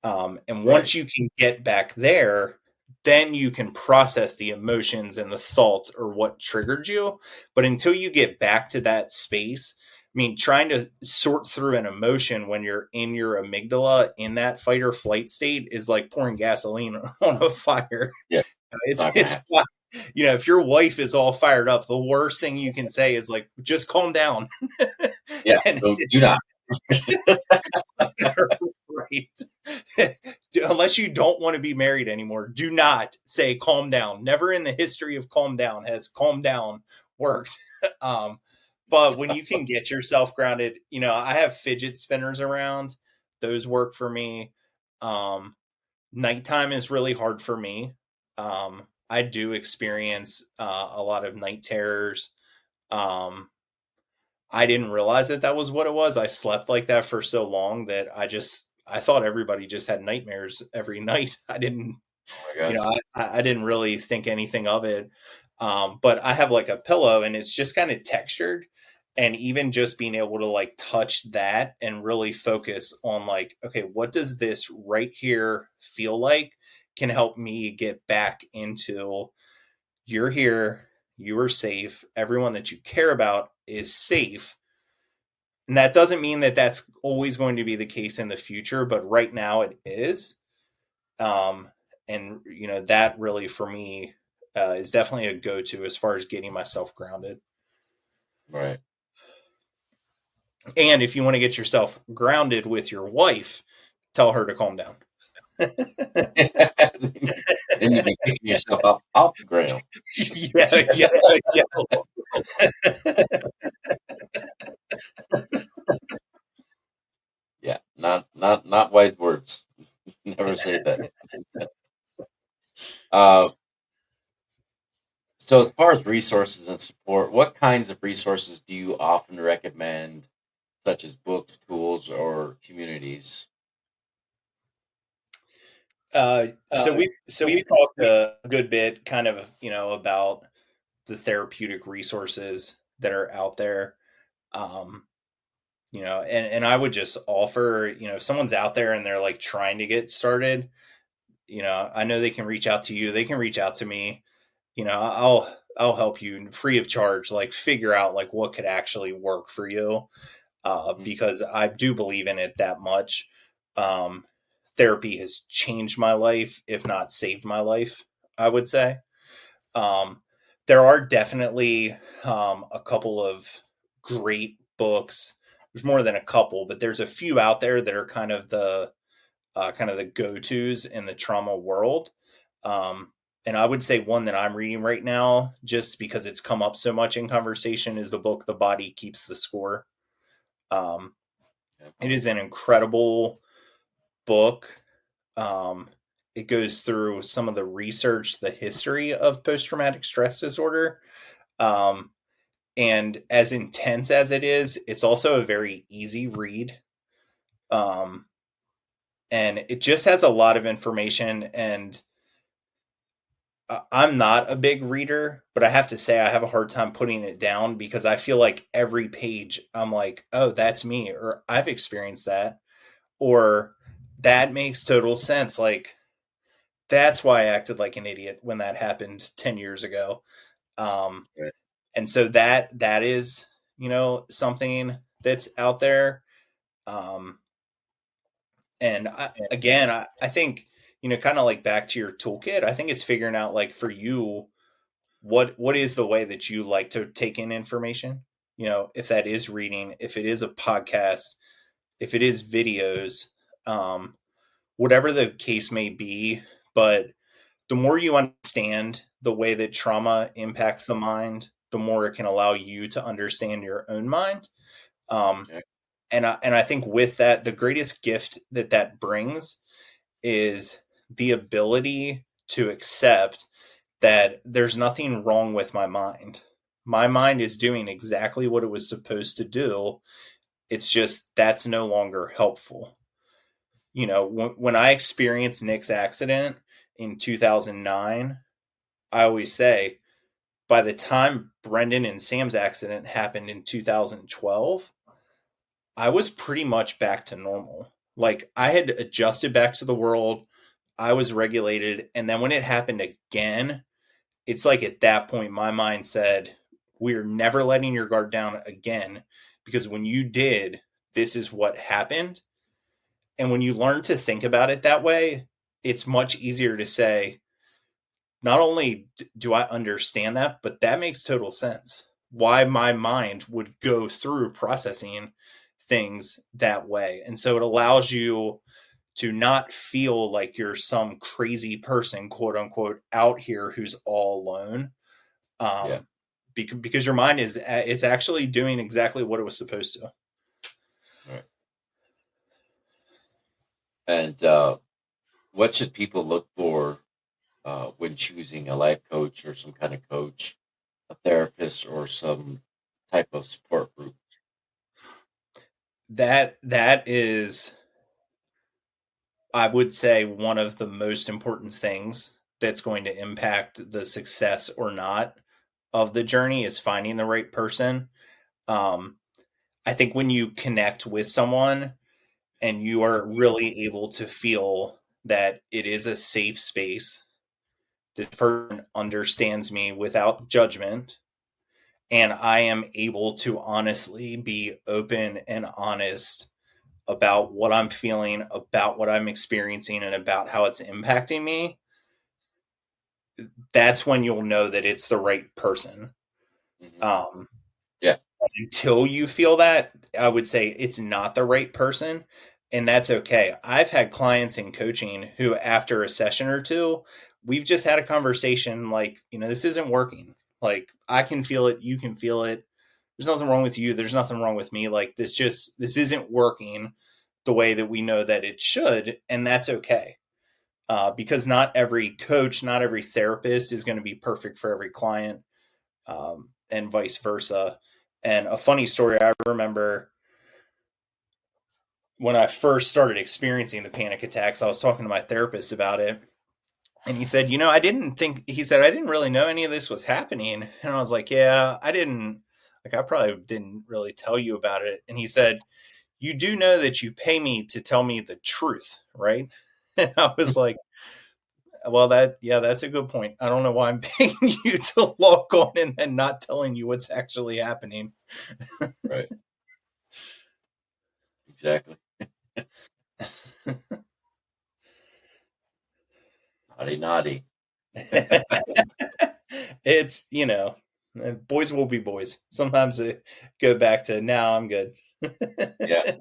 Speaker 3: And once you can get back there, then you can process the emotions and the thoughts or what triggered you. But until you get back to that space, I mean, trying to sort through an emotion when you're in your amygdala in that fight or flight state is like pouring gasoline on a fire.
Speaker 2: Yeah.
Speaker 3: It's if your wife is all fired up, the worst thing you can say is like, just calm down.
Speaker 2: Yeah. Do not.
Speaker 3: Right. Unless you don't want to be married anymore, do not say calm down. Never in the history of calm down has calm down worked. But when you can get yourself grounded, I have fidget spinners around. Those work for me. Nighttime is really hard for me. I do experience a lot of night terrors. I didn't realize that was what it was. I slept like that for so long that I thought everybody just had nightmares every night. I didn't, I didn't really think anything of it. But I have like a pillow and it's just kind of textured. And even just being able to like touch that and really focus on like, okay, what does this right here feel like can help me get back into you're here, you are safe, everyone that you care about is safe. And that doesn't mean that that's always going to be the case in the future, but right now it is. And that really for me is definitely a go-to as far as getting myself grounded.
Speaker 2: Right.
Speaker 3: And if you want to get yourself grounded with your wife, tell her to calm down.
Speaker 2: Then you can pick yourself up off the ground.
Speaker 3: Yeah.
Speaker 2: Yeah, not wise words. Never say that. So as far as resources and support, what kinds of resources do you often recommend, such as books, tools, or communities?
Speaker 3: So we've talked a good bit kind of, about the therapeutic resources that are out there. And I would just offer, if someone's out there and they're like trying to get started, I know they can reach out to you. They can reach out to me. I'll help you free of charge, like figure out like what could actually work for you. Because I do believe in it that much. Therapy has changed my life, if not saved my life, I would say. There are definitely a couple of great books. There's more than a couple, but there's a few out there that are kind of the go-tos in the trauma world. And I would say one that I'm reading right now, just because it's come up so much in conversation, is the book "The Body Keeps the Score." It is an incredible book. It goes through some of the research, the history of post-traumatic stress disorder. And as intense as it is, it's also a very easy read. Um, and it just has a lot of information. And I'm not a big reader, but I have to say I have a hard time putting it down because I feel like every page I'm like, oh, that's me, or I've experienced that, or that makes total sense. Like, that's why I acted like an idiot when that happened 10 years ago. Um,
Speaker 2: Right.
Speaker 3: and so that is, something that's out there. Um, and I think, kind of like back to your toolkit, I think it's figuring out, like, for you, what is the way that you like to take in information? If that is reading, if it is a podcast, if it is videos, um, whatever the case may be. But the more you understand the way that trauma impacts the mind, the more it can allow you to understand your own mind. Um,
Speaker 2: Okay.
Speaker 3: and I think with that, the greatest gift that brings is the ability to accept that there's nothing wrong with my mind. My mind is doing exactly what it was supposed to do. It's just that's no longer helpful. When I experienced Nick's accident in 2009, I always say, by the time Brendan and Sam's accident happened in 2012, I was pretty much back to normal. Like, I had adjusted back to the world. I was regulated. And then when it happened again, it's like at that point, my mind said, we're never letting your guard down again, because when you did, this is what happened. And when you learn to think about it that way, it's much easier to say, not only do I understand that, but that makes total sense. Why my mind would go through processing things that way. And so it allows you to not feel like you're some crazy person, quote unquote, out here who's all alone.
Speaker 2: Yeah.
Speaker 3: Because your mind it's actually doing exactly what it was supposed to.
Speaker 2: Right. And what should people look for when choosing a life coach or some kind of coach, a therapist, or some type of support group?
Speaker 3: That is, I would say, one of the most important things that's going to impact the success or not of the journey is finding the right person. Um, I think when you connect with someone and you are really able to feel that it is a safe space, this person understands me without judgment, and I am able to honestly be open and honest about what I'm feeling, about what I'm experiencing, and about how it's impacting me, that's when you'll know that it's the right person.
Speaker 2: Hmm.
Speaker 3: Um,
Speaker 2: Yeah.
Speaker 3: until you feel that, I would say it's not the right person. And that's okay. I've had clients in coaching who, after a session or two, we've just had a conversation like, this isn't working. Like, I can feel it. You can feel it. There's nothing wrong with you. There's nothing wrong with me. Like, this isn't working the way that we know that it should. And that's okay. Because not every coach, not every therapist is going to be perfect for every client, and vice versa. And a funny story, I remember when I first started experiencing the panic attacks, I was talking to my therapist about it. And he said, I didn't really know any of this was happening. And I was like, yeah, I probably didn't really tell you about it. And he said, you do know that you pay me to tell me the truth, right? And I was like, well, that's a good point. I don't know why I'm paying you to log on and then not telling you what's actually happening.
Speaker 2: Right. Exactly. Naughty, naughty.
Speaker 3: It's, boys will be boys. Sometimes they go back to, now I'm good.
Speaker 2: Yeah.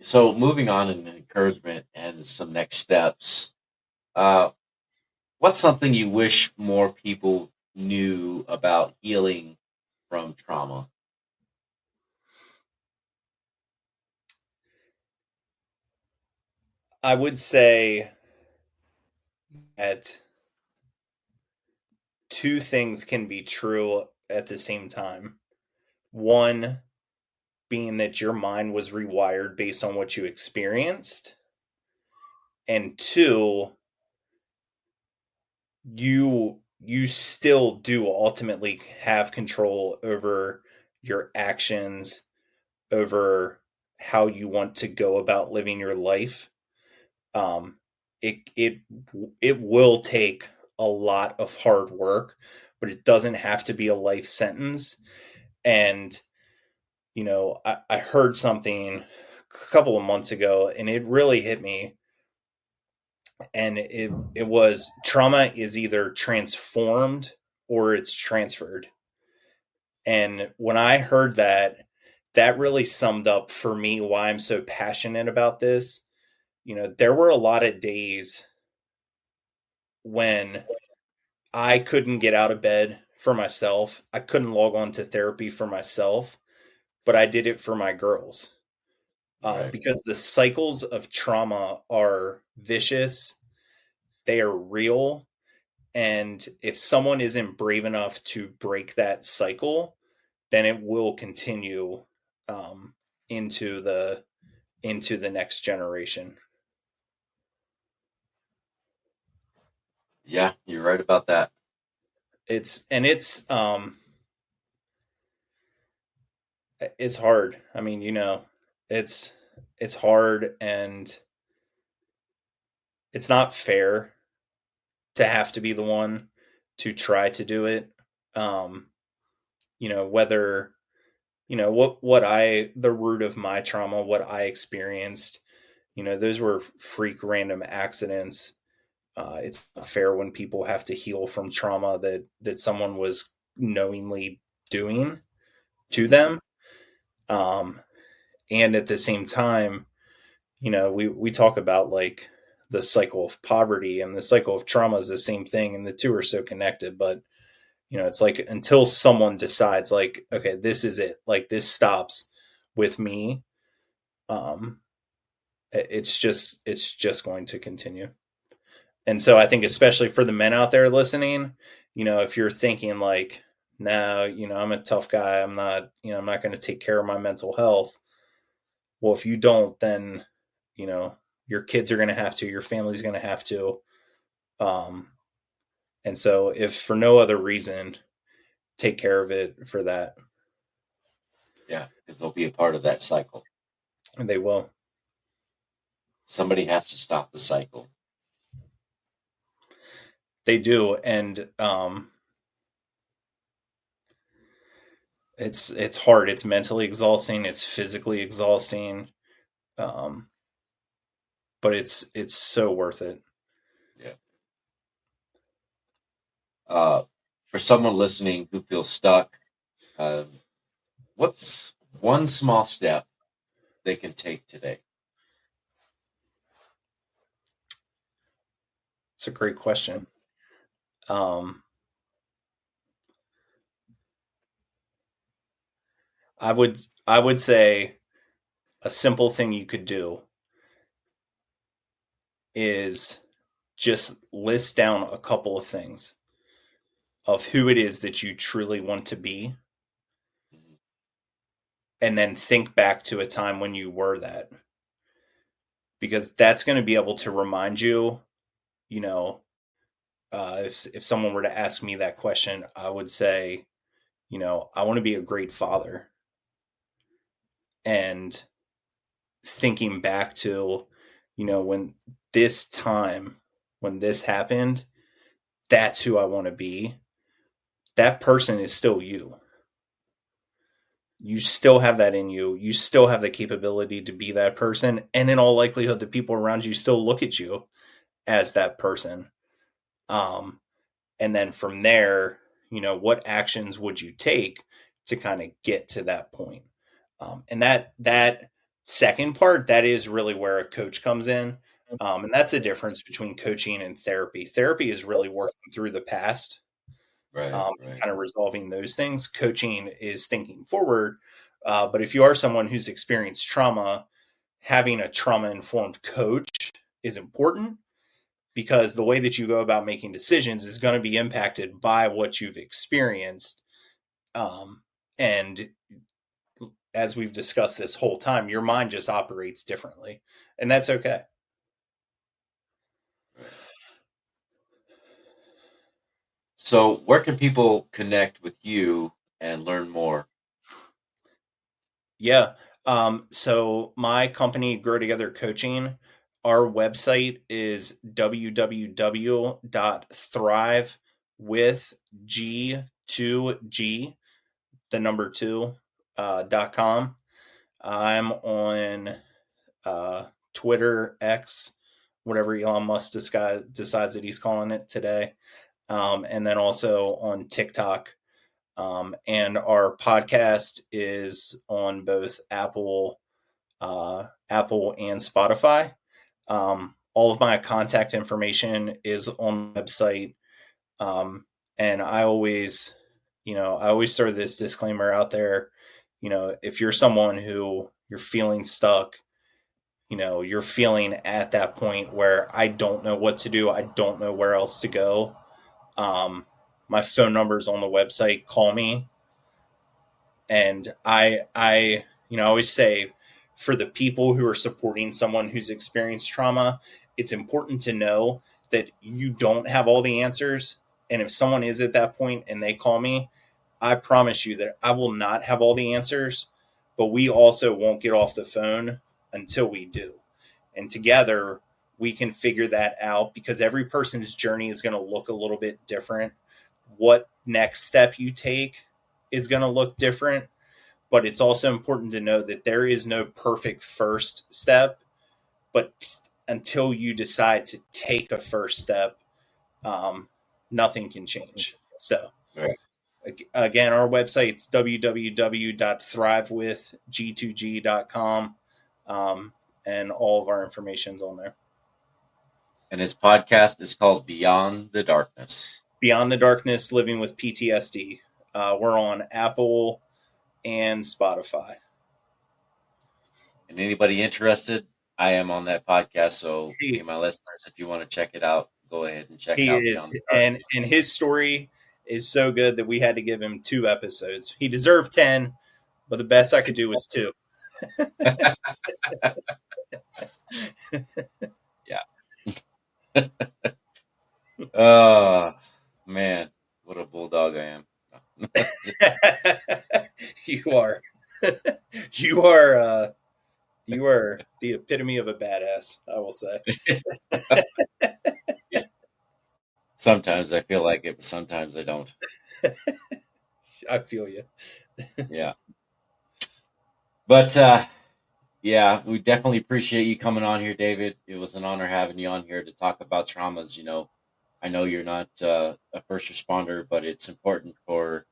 Speaker 2: So moving on in encouragement and some next steps. Uh, what's something you wish more people knew about healing from trauma?
Speaker 3: I would say that two things can be true at the same time. One being that your mind was rewired based on what you experienced, and two, you still do ultimately have control over your actions, over how you want to go about living your life. Um, it will take a lot of hard work, but it doesn't have to be a life sentence. And I heard something a couple of months ago, and it really hit me. And it was, trauma is either transformed or it's transferred. And when I heard that, that really summed up for me why I'm so passionate about this. There were a lot of days when I couldn't get out of bed for myself. I couldn't log on to therapy for myself, but I did it for my girls.
Speaker 2: Right.
Speaker 3: Because the cycles of trauma are vicious, they are real. And if someone isn't brave enough to break that cycle, then it will continue um, into the next generation.
Speaker 2: Yeah, you're right about that.
Speaker 3: It's hard. I mean, it's hard, and it's not fair to have to be the one to try to do it. Whether the root of my trauma, what I experienced, those were freak random accidents. It's not fair when people have to heal from trauma that someone was knowingly doing to them. And at the same time, we talk about like the cycle of poverty, and the cycle of trauma is the same thing, and the two are so connected. But it's like, until someone decides like, okay, this is it, like this stops with me, it's just going to continue. And so I think, especially for the men out there listening, if you're thinking like, no, I'm a tough guy, I'm not going to take care of my mental health. Well, if you don't, then, your kids are going to have to, your family's going to have to. And so, if for no other reason, take care of it for that.
Speaker 2: Yeah, because they'll be a part of that cycle.
Speaker 3: And they will.
Speaker 2: Somebody has to stop the cycle.
Speaker 3: They do. And it's hard. It's mentally exhausting. It's physically exhausting. But it's so worth it.
Speaker 2: Yeah. For someone listening who feels stuck, what's one small step they can take today?
Speaker 3: It's a great question. I would say a simple thing you could do is just list down a couple of things of who it is that you truly want to be, and then think back to a time when you were that, because that's going to be able to remind you. If someone were to ask me that question, I would say, I want to be a great father. And thinking back to, when this happened, that's who I want to be. That person is still you. You still have that in you. You still have the capability to be that person. And in all likelihood, the people around you still look at you as that person. And then from there, what actions would you take to kind of get to that point? And that second part, that is really where a coach comes in. And that's the difference between coaching and therapy. Therapy is really working through the past,
Speaker 2: Right.
Speaker 3: kind of resolving those things. Coaching is thinking forward. But if you are someone who's experienced trauma, having a trauma-informed coach is important. because the way that you go about making decisions is going to be impacted by what you've experienced. And as we've discussed this whole time, your mind just operates differently, and that's okay.
Speaker 2: So, where can people connect with you and learn more?
Speaker 3: Yeah. So my company, Grow Together Coaching, our website is www.thrivewithg2g, the number 2, .com. I'm on Twitter, X, whatever Elon Musk decides that he's calling it today. And then also on TikTok. And our podcast is on both Apple and Spotify. All of my contact information is on the website. And I always throw this disclaimer out there. If you're someone who you're feeling stuck, you're feeling at that point where I don't know what to do, I don't know where else to go. My phone number is on the website. Call me. And I always say, for the people who are supporting someone who's experienced trauma, it's important to know that you don't have all the answers. And if someone is at that point and they call me, I promise you that I will not have all the answers, but we also won't get off the phone until we do. And together we can figure that out, because every person's journey is going to look a little bit different. What next step you take is going to look different, but it's also important to know that there is no perfect first step, but until you decide to take a first step, nothing can change. So
Speaker 2: Right.
Speaker 3: again, our website's www.thrivewithg2g.com, and all of our information's on there.
Speaker 2: And his podcast is called Beyond the Darkness.
Speaker 3: Beyond the Darkness, Living with PTSD. We're on Apple and Spotify.
Speaker 2: And anybody interested, I am on that podcast. So, any of my listeners, if you want to check it out, go ahead and check out Beyond the Darkness.
Speaker 3: And his story is so good that we had to give him 2 episodes. He deserved 10, but the best I could do was 2.
Speaker 2: Yeah. Oh, man, what a bulldog I am.
Speaker 3: You are. You are the epitome of a badass, I will say.
Speaker 2: Yeah. Sometimes I feel like it, but sometimes I don't.
Speaker 3: I feel you.
Speaker 2: Yeah. But yeah, we definitely appreciate you coming on here, David. It was an honor having you on here to talk about traumas. I know you're not a first responder, but it's important for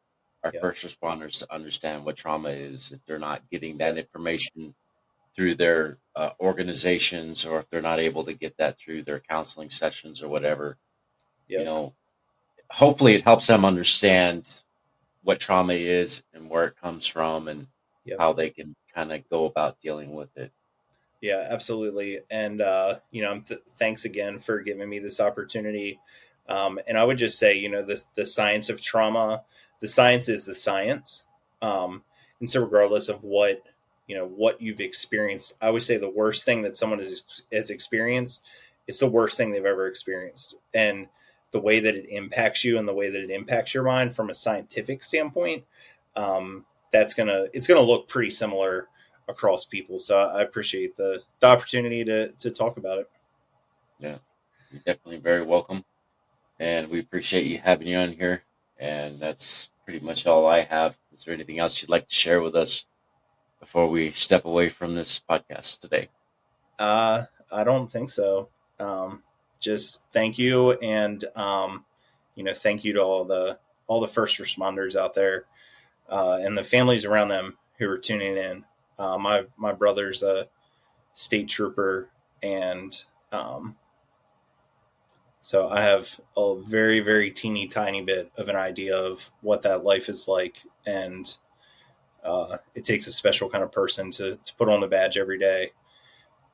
Speaker 2: our
Speaker 3: Yeah.
Speaker 2: first responders to understand what trauma is if they're not getting that information through their organizations, or if they're not able to get that through their counseling sessions or whatever.
Speaker 3: Yeah.
Speaker 2: Hopefully it helps them understand what trauma is and where it comes from, and
Speaker 3: Yep.
Speaker 2: how they can kind of go about dealing with it.
Speaker 3: Yeah, absolutely. And, thanks again for giving me this opportunity. And I would just say, the science of trauma, the science is the science. And so regardless of what you've experienced, I would say the worst thing that someone has experienced, it's the worst thing they've ever experienced. And the way that it impacts you and the way that it impacts your mind from a scientific standpoint, it's going to look pretty similar across people. So I appreciate the opportunity to talk about it.
Speaker 2: Yeah, you're definitely very welcome. And we appreciate you having you on here. And that's pretty much all I have. Is there anything else you'd like to share with us before we step away from this podcast today?
Speaker 3: I don't think so. Just thank you. And, thank you to all the first responders out there, and the families around them who are tuning in. My brother's a state trooper, and so I have a very, very teeny tiny bit of an idea of what that life is like. And it takes a special kind of person to put on the badge every day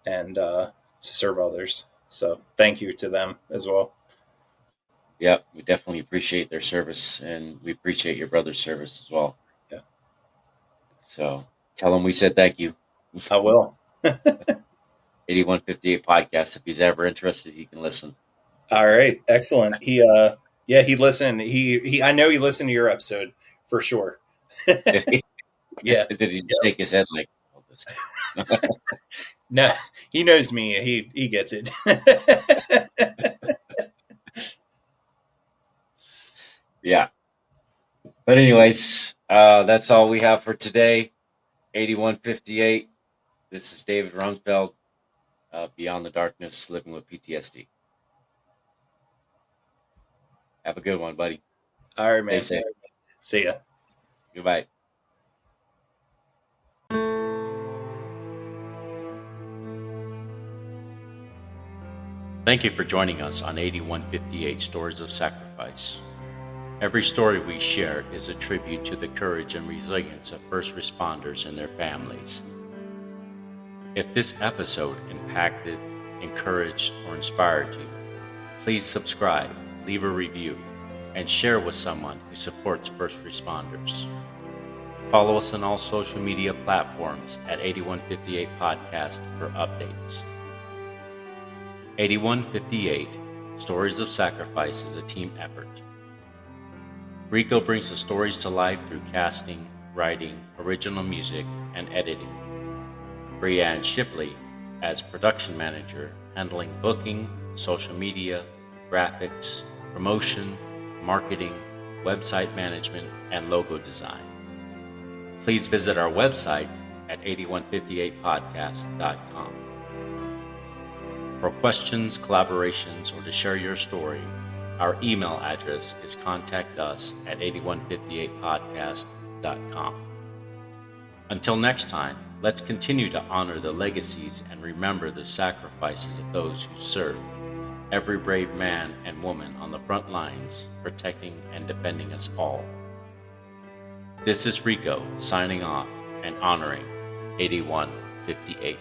Speaker 3: and to serve others. So thank you to them as well.
Speaker 2: Yep, we definitely appreciate their service, and we appreciate your brother's service as well.
Speaker 3: Yeah.
Speaker 2: So tell him we said thank you.
Speaker 3: I will.
Speaker 2: 8158 podcast. If he's ever interested, he can listen.
Speaker 3: All right. Excellent. He listened. He I know he listened to your episode for sure.
Speaker 2: Did he?
Speaker 3: Yeah.
Speaker 2: Did he just shake his head like, oh, this guy?
Speaker 3: No, he knows me. He gets it.
Speaker 2: Yeah. But anyways, that's all we have for today. 8158. This is David Rumsfeld, Beyond the Darkness, Living with PTSD. Have a good one, buddy.
Speaker 3: All right, man.
Speaker 2: Stay safe.
Speaker 3: See ya.
Speaker 2: Goodbye. Thank you for joining us on 8158 Stories of Sacrifice. Every story we share is a tribute to the courage and resilience of first responders and their families. If this episode impacted, encouraged, or inspired you, please subscribe, leave a review, and share with someone who supports first responders. Follow us on all social media platforms at 8158 Podcast for updates. 8158 Stories of Sacrifice is a team effort. Rico brings the stories to life through casting, writing, original music, and editing. Brianne Shipley as production manager, handling booking, social media, graphics, promotion, marketing, website management, and logo design. Please visit our website at 8158podcast.com. For questions, collaborations, or to share your story, our email address is contactus@8158podcast.com. Until next time, let's continue to honor the legacies and remember the sacrifices of those who serve, every brave man and woman on the front lines, protecting and defending us all. This is Rico signing off and honoring 8158.